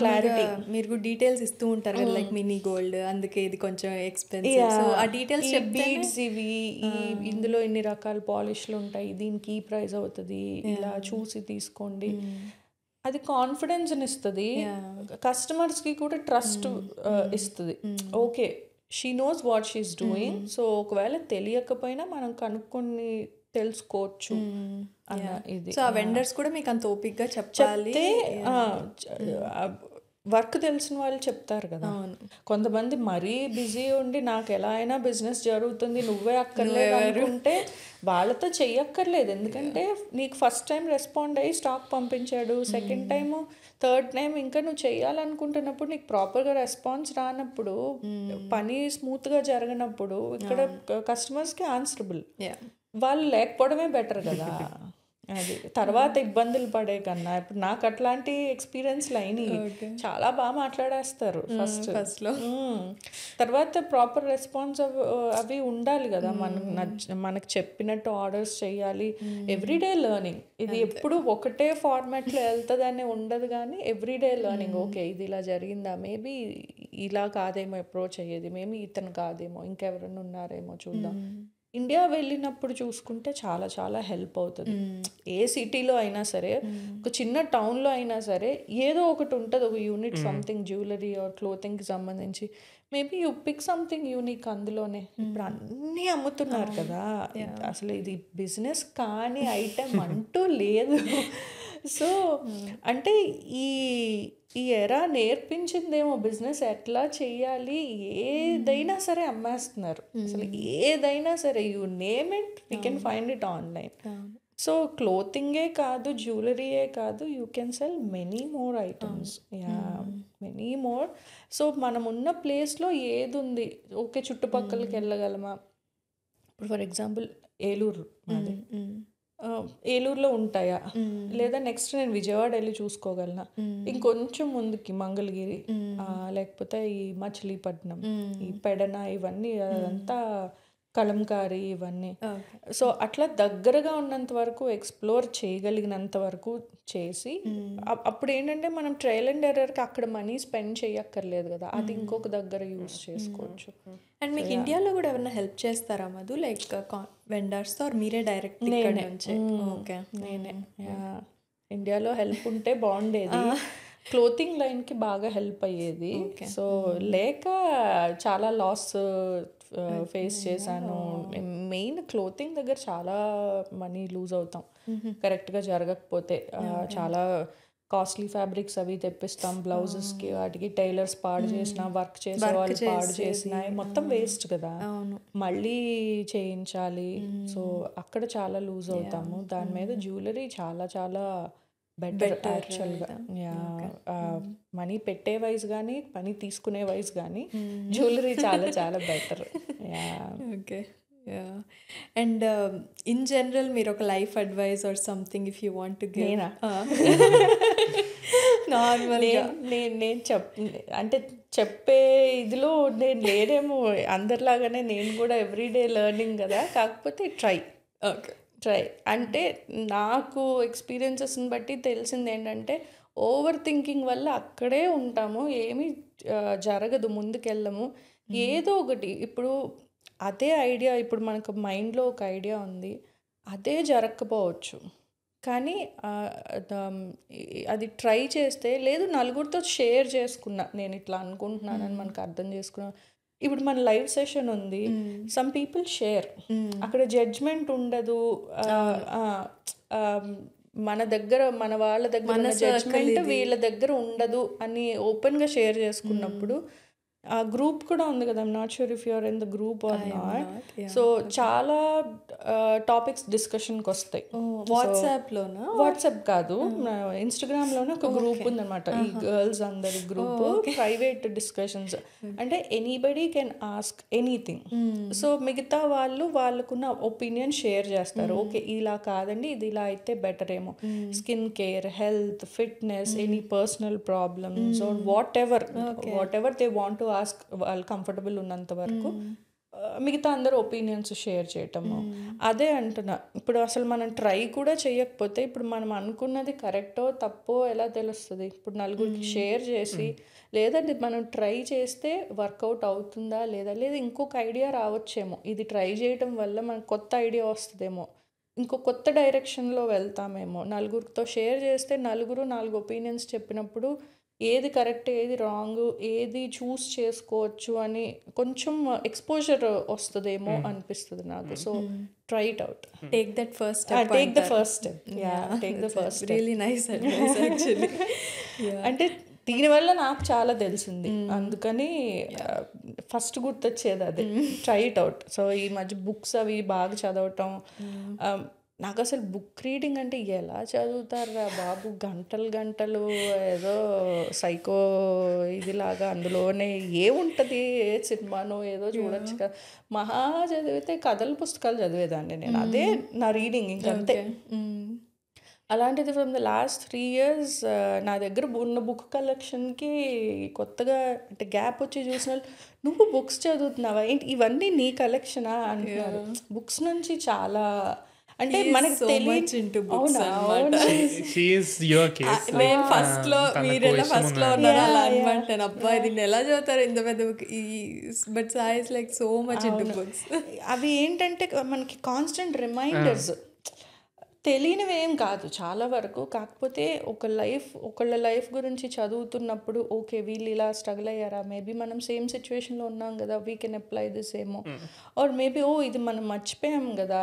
క్లారిటీ మీరు డీటెయిల్స్ ఇస్తూ ఉంటారు కదా, లైక్ మినీ గోల్డ్ అందుకే ఇది కొంచెం ఎక్స్పెన్సివ్, సో ఆ డీటెయిల్స్ బీడ్స్ ఇవి, ఇందులో ఇన్ని రకాల పాలిష్లు ఉంటాయి, దీనికి ఈ ప్రైస్ అవుతుంది, ఇలా చూసి తీసుకోండి. అది కాన్ఫిడెన్స్ని ఇస్తుంది, కస్టమర్స్కి కూడా ట్రస్ట్ ఇస్తుంది. Okay, she knows what she's doing. So ఒకవేళ తెలియకపోయినా మనం కనుక్కొని తెలుసుకోవచ్చు అన్న ఇది. సో ఆ వెండర్స్ కూడా మీకు అంత ఓపిక్గా చెప్పాలి. వర్క్ తెలిసిన వాళ్ళు చెప్తారు కదా. కొంతమంది మరీ బిజీ ఉండి నాకు ఎలా అయినా బిజినెస్ జరుగుతుంది, నువ్వే అక్కర్లేదు అనుకుంటే వాళ్ళతో చెయ్యక్కర్లేదు. ఎందుకంటే నీకు ఫస్ట్ టైం రెస్పాండ్ అయ్యి స్టాక్ పంపించాడు, సెకండ్ టైము థర్డ్ టైం ఇంకా నువ్వు చెయ్యాలనుకుంటున్నప్పుడు నీకు ప్రాపర్గా రెస్పాన్స్ రానప్పుడు, పని స్మూత్గా జరగనప్పుడు ఇక్కడ కస్టమర్స్కి ఆన్సరబుల్. వాళ్ళు లేకపోవడమే బెటర్ కదా. అది తర్వాత ఇబ్బందులు పడే కన్నా ఇప్పుడు నాకు అట్లాంటి ఎక్స్పీరియన్స్లు అయినాయి. చాలా బాగా మాట్లాడేస్తారు ఫస్ట్లో. తర్వాత ప్రాపర్ రెస్పాన్స్ అవి ఉండాలి కదా. మనకు చెప్పినట్టు ఆర్డర్స్ చేయాలి. Everyday learning. ఇది ఎప్పుడు ఒకటే ఫార్మాట్లో వెళ్తుందని ఉండదు, కానీ ఎవ్రీడే లెర్నింగ్. ఓకే, ఇది ఇలా జరిగిందా, మేబీ ఇలా కాదేమో అప్రోచ్ అయ్యేది, మేబీ ఇతను కాదేమో, ఇంకెవరైనా ఉన్నారేమో చూద్దాం. ఇండియా వెళ్ళినప్పుడు చూసుకుంటే చాలా చాలా హెల్ప్ అవుతుంది. ఏ సిటీలో అయినా సరే, ఒక చిన్న టౌన్లో అయినా సరే ఏదో ఒకటి ఉంటుంది, ఒక యూనిట్ సంథింగ్ జ్యువెలరీ ఆర్ క్లోతింగ్కి సంబంధించి. Maybe you pick something unique అందులోనే. ఇప్పుడు అన్నీ అమ్ముతున్నారు కదా, అసలు ఇది బిజినెస్ కానీ ఐటెం అంటూ లేదు. సో అంటే ఈ ఎరా నేర్పించిందేమో బిజినెస్ ఎట్లా చేయాలి. ఏదైనా సరే అమ్మేస్తున్నారు, అసలు ఏదైనా సరే, you name it, we can find it online. So క్లోతింగే కాదు, జ్యువెలరీయే కాదు, you can sell many more items. Many more. So మనం ఉన్న ప్లేస్లో ఏది ఉంది, ఓకే చుట్టుపక్కలకి వెళ్ళగలమా. ఇప్పుడు ఫర్ ఎగ్జాంపుల్ ఏలూరు, అది ఏలూరులో ఉంటాయా, లేదా నెక్స్ట్ నేను విజయవాడ వెళ్ళి చూసుకోగలనా, ఇంకొంచెం ముందుకి మంగళగిరి, లేకపోతే ఈ మచిలీపట్నం, ఈ పెడన, ఇవన్నీ అదంతా కలంకారీ, ఇవన్నీ. సో అట్లా దగ్గరగా ఉన్నంత వరకు ఎక్స్ప్లోర్ చేయగలిగినంత వరకు చేసి, అప్పుడు ఏంటంటే మనం ట్రయల్ అండ్ ఎర్రర్కి అక్కడ మనీ స్పెండ్ చేయక్కర్లేదు కదా, అది ఇంకొక దగ్గర యూస్ చేసుకోవచ్చు. అండ్ మీకు ఇండియాలో కూడా ఎవరైనా హెల్ప్ చేస్తారా మధు, లైక్ వెండర్స్తో, మీరే డైరెక్ట్? ఓకే, నేనే. ఇండియాలో హెల్ప్ ఉంటే బాగుండేది. క్లోతింగ్ లైన్కి బాగా హెల్ప్ అయ్యేది. సో లేక చాలా లాస్ ఫేస్ చేశాను. మెయిన్ క్లోతింగ్ దగ్గర చాలా మనీ లూజ్ అవుతాం కరెక్ట్గా జరగకపోతే. చాలా కాస్ట్లీ ఫ్యాబ్రిక్స్ అవి తెప్పిస్తాం బ్లౌజెస్కి, వాటికి టైలర్స్ పాడు చేసిన, వర్క్ చేసే వాళ్ళు పాడు చేసిన, మొత్తం వేస్ట్ కదా, మళ్ళీ చేయించాలి. సో అక్కడ చాలా లూజ్ అవుతాము. దాని మీద జ్యువెలరీ చాలా చాలా బెటర్ యాక్చువల్గా. మనీ పెట్టే వైజ్ కానీ మనీ తీసుకునే వైజ్ కానీ జ్యువెలరీ చాలా చాలా better. Okay. And in general మీరు ఒక life advice or something if you want to give? నార్మల్గా నేను అంటే చెప్పే ఇదిలో నేను లేనేమో, అందరిలాగానే నేను కూడా ఎవ్రీడే లెర్నింగ్ కదా. కాకపోతే ట్రై అంటే నాకు ఎక్స్పీరియన్సెస్ని బట్టి తెలిసింది ఏంటంటే, ఓవర్ థింకింగ్ వల్ల అక్కడే ఉంటాము, ఏమీ జరగదు, ముందుకెళ్ళము. ఏదో ఒకటి ఇప్పుడు అదే ఐడియా, ఇప్పుడు మనకు మైండ్లో ఒక ఐడియా ఉంది, అదే జరగకపోవచ్చు, కానీ అది ట్రై చేస్తే, లేదు నలుగురితో షేర్ చేసుకున్నా, నేను ఇట్లా అనుకుంటున్నానని మనకు అర్థం చేసుకున్నా. ఇప్పుడు మన లైవ్ సెషన్ ఉంది, సమ్ పీపుల్ షేర్, అక్కడ జడ్జ్మెంట్ ఉండదు. మన దగ్గర, మన వాళ్ళ దగ్గర జడ్జ్మెంట్ వీళ్ళ దగ్గర ఉండదు అని ఓపెన్గా షేర్ చేసుకున్నప్పుడు ఆ గ్రూప్ కూడా ఉంది కదా, I'm not sure if you're in the group or not. So చాలా టాపిక్స్ డిస్కషన్కి వస్తాయి. వాట్సాప్లోనా? వాట్సాప్ కాదు, ఇన్స్టాగ్రామ్లోనే ఒక గ్రూప్ ఉందన్నమాట, ఈ గర్ల్స్ అందరి గ్రూప్, ప్రైవేట్ డిస్కషన్స్. అంటే anybody can ask anything. So మిగతా వాళ్ళకున్న ఒపీనియన్ షేర్ చేస్తారు. ఓకే ఇలా కాదండి, ఇది ఇలా అయితే బెటర్ ఏమో, skin care, health, fitness, any personal problems or whatever they want to ask, వాళ్ళు కంఫర్టబుల్ ఉన్నంత వరకు మిగతా అందరూ ఒపీనియన్స్ షేర్ చేయటము. అదే అంటున్నా, ఇప్పుడు అసలు మనం ట్రై కూడా చేయకపోతే ఇప్పుడు మనం అనుకున్నది కరెక్టో తప్పో ఎలా తెలుస్తుంది? ఇప్పుడు నలుగురికి షేర్ చేసి, లేదంటే మనం ట్రై చేస్తే వర్కౌట్ అవుతుందా లేదా, లేదా ఇంకొక ఐడియా రావచ్చేమో, ఇది ట్రై చేయటం వల్ల మనకు కొత్త ఐడియా వస్తుందేమో, ఇంకో కొత్త డైరెక్షన్లో వెళ్తామేమో. నలుగురితో షేర్ చేస్తే నలుగురు 4 ఒపీనియన్స్ చెప్పినప్పుడు ఏది కరెక్ట్, ఏది రాంగ్, ఏది చూస్ చేసుకోవచ్చు అని కొంచెం ఎక్స్పోజర్ వస్తుందేమో అనిపిస్తుంది నాకు. So try it out, take that first step. Take the first step. Take the first step. Really nice advice actually. అంటే దీనివల్ల నాకు చాలా తెలిసింది, అందుకని ఫస్ట్ గుర్తొచ్చేది అదే, ట్రై ఇట్ అవుట్. సో ఈ మధ్య బుక్స్ అవి బాగా చదవటం. నాకు అసలు బుక్ రీడింగ్ అంటే ఎలా చదువుతారా బాబు, గంటలు గంటలు ఏదో సైకో ఇదిలాగా, అందులోనే ఏముంటుంది, ఏ సినిమానో ఏదో చూడొచ్చు కదా. మహా చదివితే కథల పుస్తకాలు చదివేదాన్ని నేను, అదే నా రీడింగ్ ఇంకంతే. అలాంటిది ఫ్రమ్ ద లాస్ట్ 3 years నా దగ్గర ఉన్న బుక్ కలెక్షన్కి కొత్తగా అంటే గ్యాప్ వచ్చి చూసిన వాళ్ళు, నువ్వు బుక్స్ చదువుతున్నావా ఏంటి, ఇవన్నీ నీ కలెక్షనా అంటున్నారు. బుక్స్ నుంచి చాలా అంటే మనకి తెలియదు. ఫస్ట్ లో మీరెలా ఫస్ట్ లో ఉన్నారు అలా అనమాట. అబ్బా దీన్ని ఎలా చదువుతారు ఇంత పెద్ద book, but Sai is like so much into books. అవి ఏంటంటే మనకి కాన్స్టెంట్ రిమైండర్స్, తెలియనివి ఏం కాదు చాలా వరకు. కాకపోతే ఒకళ్ళ లైఫ్ గురించి చదువుతున్నప్పుడు ఓకే వీళ్ళు ఇలా స్ట్రగుల్ అయ్యారా, మేబీ మనం సేమ్ సిచ్యువేషన్లో ఉన్నాం కదా, వీ కెన్ అప్లై దిస్ ఏమో, ఆర్ మేబీ ఇది మనం మర్చిపోయాం కదా,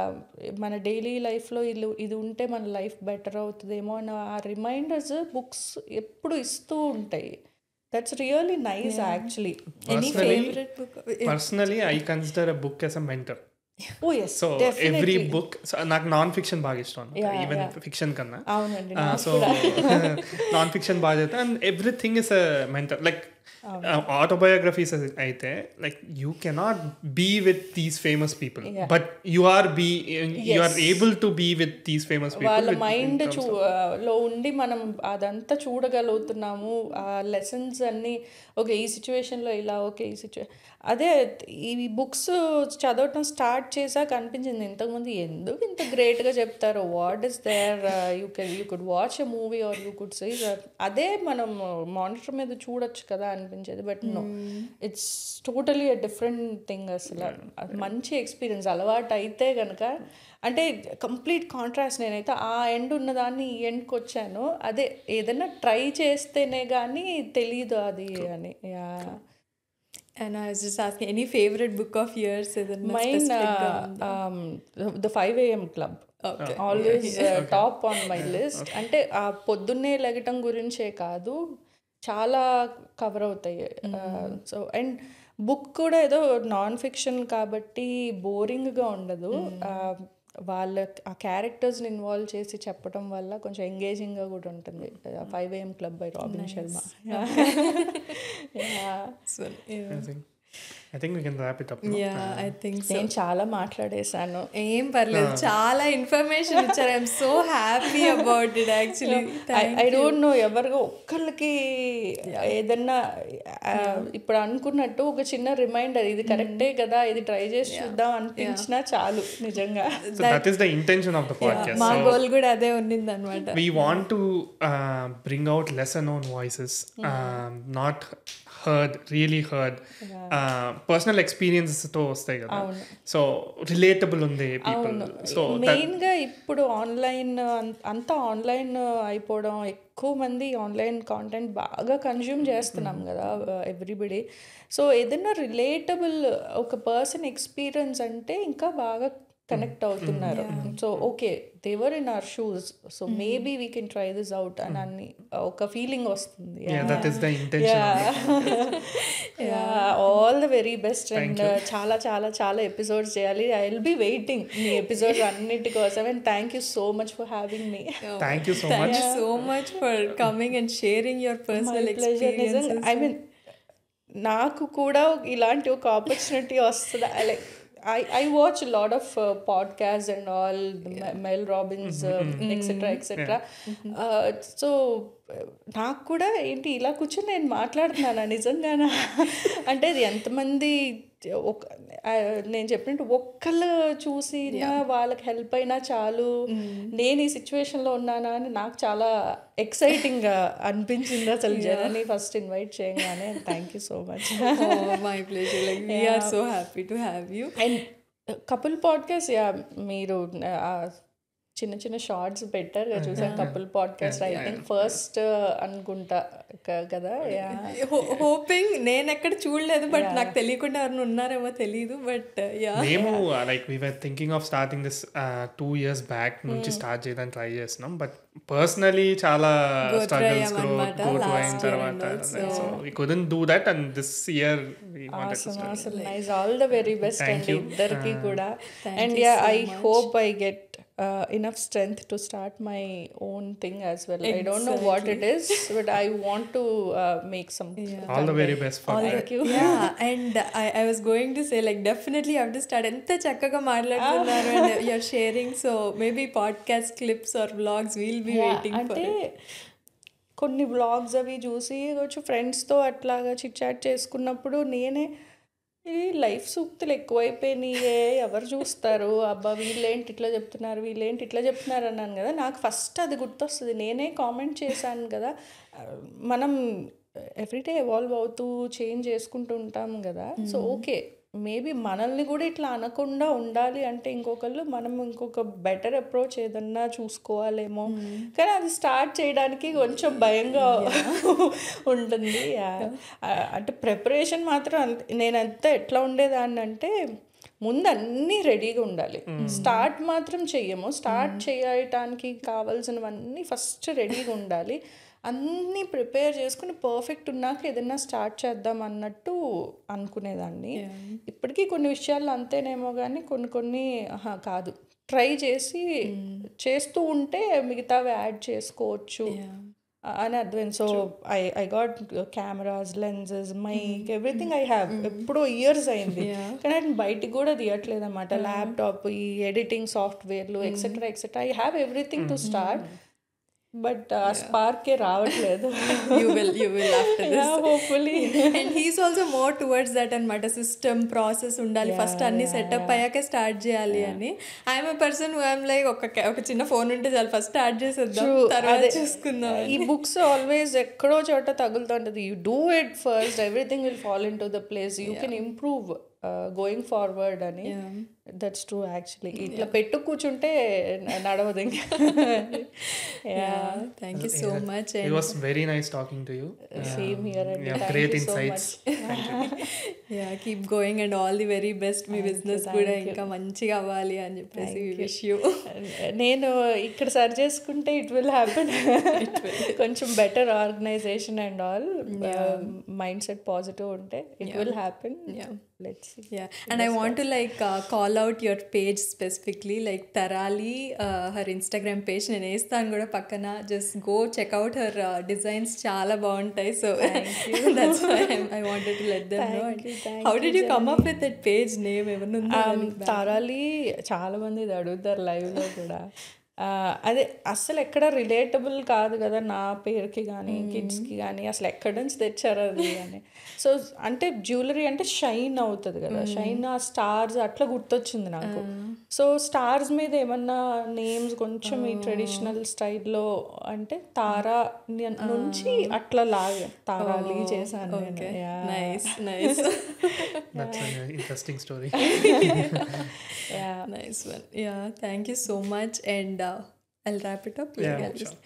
మన డైలీ లైఫ్లో ఇది ఉంటే మన లైఫ్ బెటర్ అవుతుందేమో అని ఆ రిమైండర్స్ బుక్స్ ఎప్పుడు ఇస్తూ ఉంటాయి. That's really nice actually. Any favourite book? Personally, I consider a book as a mentor. Oh yes, so definitely. every book, నాకు నాన్ ఫిక్షన్ బాగా ఇష్టం అన్నమాట, ఈవెన్ ఫిక్షన్ కన్నా. అవునండి. సో నాన్ ఫిక్షన్ బాగా చదువుతా, and everything is a mentor. Like autobiographies అయితే like you cannot be with these famous people, but you are able to be with these famous people. వాళ్ళ mind లో ఉండి మనం అదంతా చూడగలుగుతున్నాము, ఆ లెసన్స్ అన్నీ. ఓకే ఈ సిచ్యువేషన్లో ఇలా, ఓకే ఈ సిచ్యువేషన్ అదే. ఈ బుక్స్ చదవటం స్టార్ట్ చేశాక అనిపించింది, ఇంతకుముందు ఎందుకు ఇంత గ్రేట్గా చెప్తారో, what is there, you could watch a movie or you could see, అదే మనం మానిటర్ మీద చూడొచ్చు కదా అనిపించేది. But no, it's totally a different thing. అసలు మంచి ఎక్స్పీరియన్స్ అలవాటు అయితే కనుక, అంటే కంప్లీట్ కాంట్రాస్ట్. నేనైతే ఆ ఎండ్ ఉన్నదాన్ని ఈ ఎండ్కి వచ్చాను. అదే ఏదైనా ట్రై చేస్తేనే కానీ తెలీదు అది అని. And I was just asking, any favorite book of yours? Mine, the 5 AM Club. Okay. Always top on my list. అంటే ఆ పొద్దున్నే లెగటం గురించే కాదు, చాలా కవర్ అవుతాయి. సో అండ్ బుక్ కూడా ఏదో నాన్ ఫిక్షన్ కాబట్టి బోరింగ్గా ఉండదు. వాళ్ళ ఆ క్యారెక్టర్స్ని ఇన్వాల్వ్ చేసి చెప్పడం వల్ల కొంచెం ఎంగేజింగ్గా కూడా ఉంటుంది. 5 AM Club by robin Sharma. I think we can wrap it up. Yeah, I think so. నేను చాలా మాట్లాడేశాను. ఏం పర్లేదు, చాలా ఇన్ఫర్మేషన్ ఇచ్చారు. I'm so happy about it actually. I don't know, ఎవరిగా ఒక్కళ్ళకి ఏదన్నా ఇప్పుడు అనుకున్నట్టు ఒక చిన్న రిమైండర్, ఇది కరెక్టే కదా, ఇది ట్రై చేసి చూద్దాం అనిపించినా చాలు నిజంగా. So that is the intention of the podcast. మా గోల్ కూడా అదే ఉన్నింది అనమాట. We want to bring out lesser known voices, not really heard, personal experience తో వస్తాయి కదా, సో రిలేటబుల్ ఉంది పీపుల్. సో మెయిన్గా ఇప్పుడు ఆన్లైన్ అంతా ఆన్లైన్ అయిపోవడం, ఎక్కువ మంది ఆన్లైన్ కాంటెంట్ బాగా కన్జ్యూమ్ చేస్తున్నాం కదా ఎవ్రీబడి. సో ఏదైనా రిలేటబుల్ ఒక పర్సన్ ఎక్స్పీరియన్స్ అంటే ఇంకా బాగా కనెక్ట్ అవుతున్నారు. So okay, they were in our shoes, so maybe we can try this out అని అన్ని ఒక ఫీలింగ్ వస్తుంది. that is the intention all the very best. And చాలా చాలా చాలా ఎపిసోడ్స్ చేయాలి. I will be waiting me episodes అన్నిటి కోసం. And thank you so much for having me. thank you so much. Thank you so much for coming and sharing your personal experiences. I mean, నాకు కూడా ఇలాంటి ఒక opportunity వస్తుంది. Like I watch a lot of podcasts and all, Mel Robbins, etc. So నాకు కూడా ఏంటి ఇలా కూర్చొని నేను మాట్లాడుతున్నాను నిజంగానా అంటే అది ఎంతమంది నేను చెప్పినట్టు ఒక్కళ్ళు చూసి వాళ్ళకి హెల్ప్ అయినా చాలు, నేను ఈ సిచ్యువేషన్లో ఉన్నానా అని నాకు చాలా ఎక్సైటింగ్గా అనిపించింది అసలు జనాన్ని ఫస్ట్ ఇన్వైట్ చేయగానే. Thank you so much. My pleasure. Like we are so happy to have you. And couple podcast మీరు చిన్న చిన్న షార్ట్స్ పెట్టారు చూసాను. Couple podcast I think first అనుకుంటా కదా. హోపింగ్ నేను ఎక్కడ చూడలేదు, బట్ నాకు తెలియకుండా ఎవరైనా ఉన్నారేమో తెలియదు. బట్ మేము like we were thinking of starting this 2 years back నుంచి స్టార్ట్ చేయడానికి ట్రై చేస్తున్నాం. బట్ పర్సనలీ చాలా స్ట్రగల్స్ గో టు అయిన తర్వాత so we couldn't do that. And this year we wanted to start. Nice. All the very best అండి ఇద్దరికి కూడా. And I hope I get enough strength to start my own thing as well. Exactly. I don't know what it is, but I want to make some all the very best for that. Thank you. Yeah, and I was going to say like definitely you have to start enta chakkaga maatladutunnaru and you're sharing, so maybe podcast clips or vlogs we'll be waiting for it. కొన్ని vlogs అవి చూసి కొంచెం ఫ్రెండ్స్తో అట్లాగా chit chat చేసుకున్నప్పుడు నేనే ఈ life సూక్తులు ఎక్కువైపోయినాయే, ఎవరు చూస్తారు, అబ్బా వీళ్ళేంటి ఇట్లా చెప్తున్నారు, వీళ్ళేంటి ఇట్లా చెప్తున్నారు అన్నాను కదా. నాకు ఫస్ట్ అది గుర్తొస్తుంది. నేనే కామెంట్ చేశాను కదా, మనం ఎవ్రీడే ఎవాల్వ్ అవుతూ చేంజ్ చేసుకుంటూ ఉంటాం కదా. సో ఓకే, మేబీ మనల్ని కూడా ఇట్లా అనకుండా ఉండాలి అంటే ఇంకొకళ్ళు మనం ఇంకొక బెటర్ అప్రోచ్ ఏదన్నా చూసుకోవాలేమో. కానీ అది స్టార్ట్ చేయడానికి కొంచెం భయంగా ఉంటుంది. అంటే ప్రిపరేషన్ మాత్రం నేనంతా ఎట్లా ఉండేదాన్ని అంటే ముందు అన్నీ రెడీగా ఉండాలి. స్టార్ట్ మాత్రం చెయ్యము. స్టార్ట్ చేయటానికి కావాల్సినవన్నీ ఫస్ట్ రెడీగా ఉండాలి. అన్నీ ప్రిపేర్ చేసుకుని పర్ఫెక్ట్ ఉన్నాక ఏదైనా స్టార్ట్ చేద్దాం అన్నట్టు అనుకునేదాన్ని. ఇప్పటికీ కొన్ని విషయాల్లో అంతేనేమో కానీ కొన్ని కాదు, ట్రై చేసి చేస్తూ ఉంటే మిగతావి యాడ్ చేసుకోవచ్చు అని అర్థమైంది. So I got cameras, lenses, mic, everything I have. ఎప్పుడో ఇయర్స్ అయింది కానీ అది బయటికి కూడా తీయట్లేదు అన్నమాట. ల్యాప్టాప్, ఈ ఎడిటింగ్ సాఫ్ట్వేర్లు etcetera I have everything to start, but ఆ స్పార్కే రావట్లేదు. You will after this. Hopefully. And he's also more towards that అనమాట. సిస్టమ్ ప్రాసెస్ ఉండాలి, ఫస్ట్ అన్ని సెటప్ అయ్యాక స్టార్ట్ చేయాలి అని. I'm a person who I'm like ఒక చిన్న ఫోన్ ఉంటే చాలు, ఫస్ట్ స్టార్ట్ చేసేద్దాం, తర్వాత చూసుకుందాం. ఈ బుక్స్ ఆల్వేస్ ఎక్కడో చోట తగులుతుంటది. You do it first, everything will fall into the place, you can improve going forward అని. That's true actually. ఇట్లా పెట్టు కూర్చుంటే నడవదు ఇంకా. Thank you so much. It was very nice talking to you. Same here. Great insights. Yeah, keep going and all the very best. Me business కూడా ఇంకా మంచిగా అవ్వాలి అని చెప్పేసి విష్ యూ. నేను ఇక్కడ సర్చ్ చేసుకుంటే ఇట్ విల్ హ్యాపెన్. కొంచెం better organisation and all, mindset positive ఉంటే it will happen. Let's see. Yeah, and I want to like call out your page specifically, like Tarali, her Instagram page నేను వేస్తాను కూడా పక్కన. just go check out her designs, చాలా బాగుంటాయి. So that's why I wanted to let them know. How did you come up with that page name? ఏమన్నా ఉందా? తారాలి చాలా మంది ఇది అడుగుతారు లైవ్లో కూడా. అదే అస్సలు ఎక్కడ రిలేటబుల్ కాదు కదా నా పేరుకి కానీ కిడ్స్కి కానీ. అసలు ఎక్కడి నుంచి తెచ్చారు అది అని. సో అంటే జ్యువెలరీ అంటే షైన్ అవుతుంది కదా, షైన్, ఆ స్టార్స్ అట్లా గుర్తొచ్చింది నాకు. సో స్టార్స్ మీద ఏమన్నా నేమ్స్ కొంచెం ఈ ట్రెడిషనల్ స్టైల్లో అంటే తారా నుంచి అట్లా లాగా తారాలి చేశాను. Nice. That's an interesting story. Nice one. Yeah, thank you so much. And I'll wrap it up. Yeah, sure.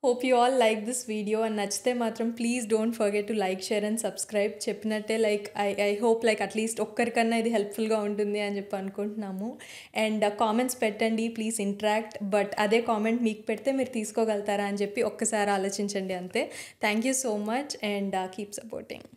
Hope you all like this video and నచ్చితే మాత్రం please don't forget to like share and subscribe. చెప్పినట్టే like I hope like at least ఒక్కరికన్నా ఇది హెల్ప్ఫుల్గా ఉంటుంది అని చెప్పి అనుకుంటున్నాము. అండ్ కామెంట్స్ పెట్టండి, ప్లీజ్ ఇంటరాక్ట్. బట్ అదే కామెంట్ మీకు పెడితే మీరు తీసుకోగలుగుతారా అని చెప్పి ఒక్కసారి ఆలోచించండి అంతే. Thank you so much and keep supporting.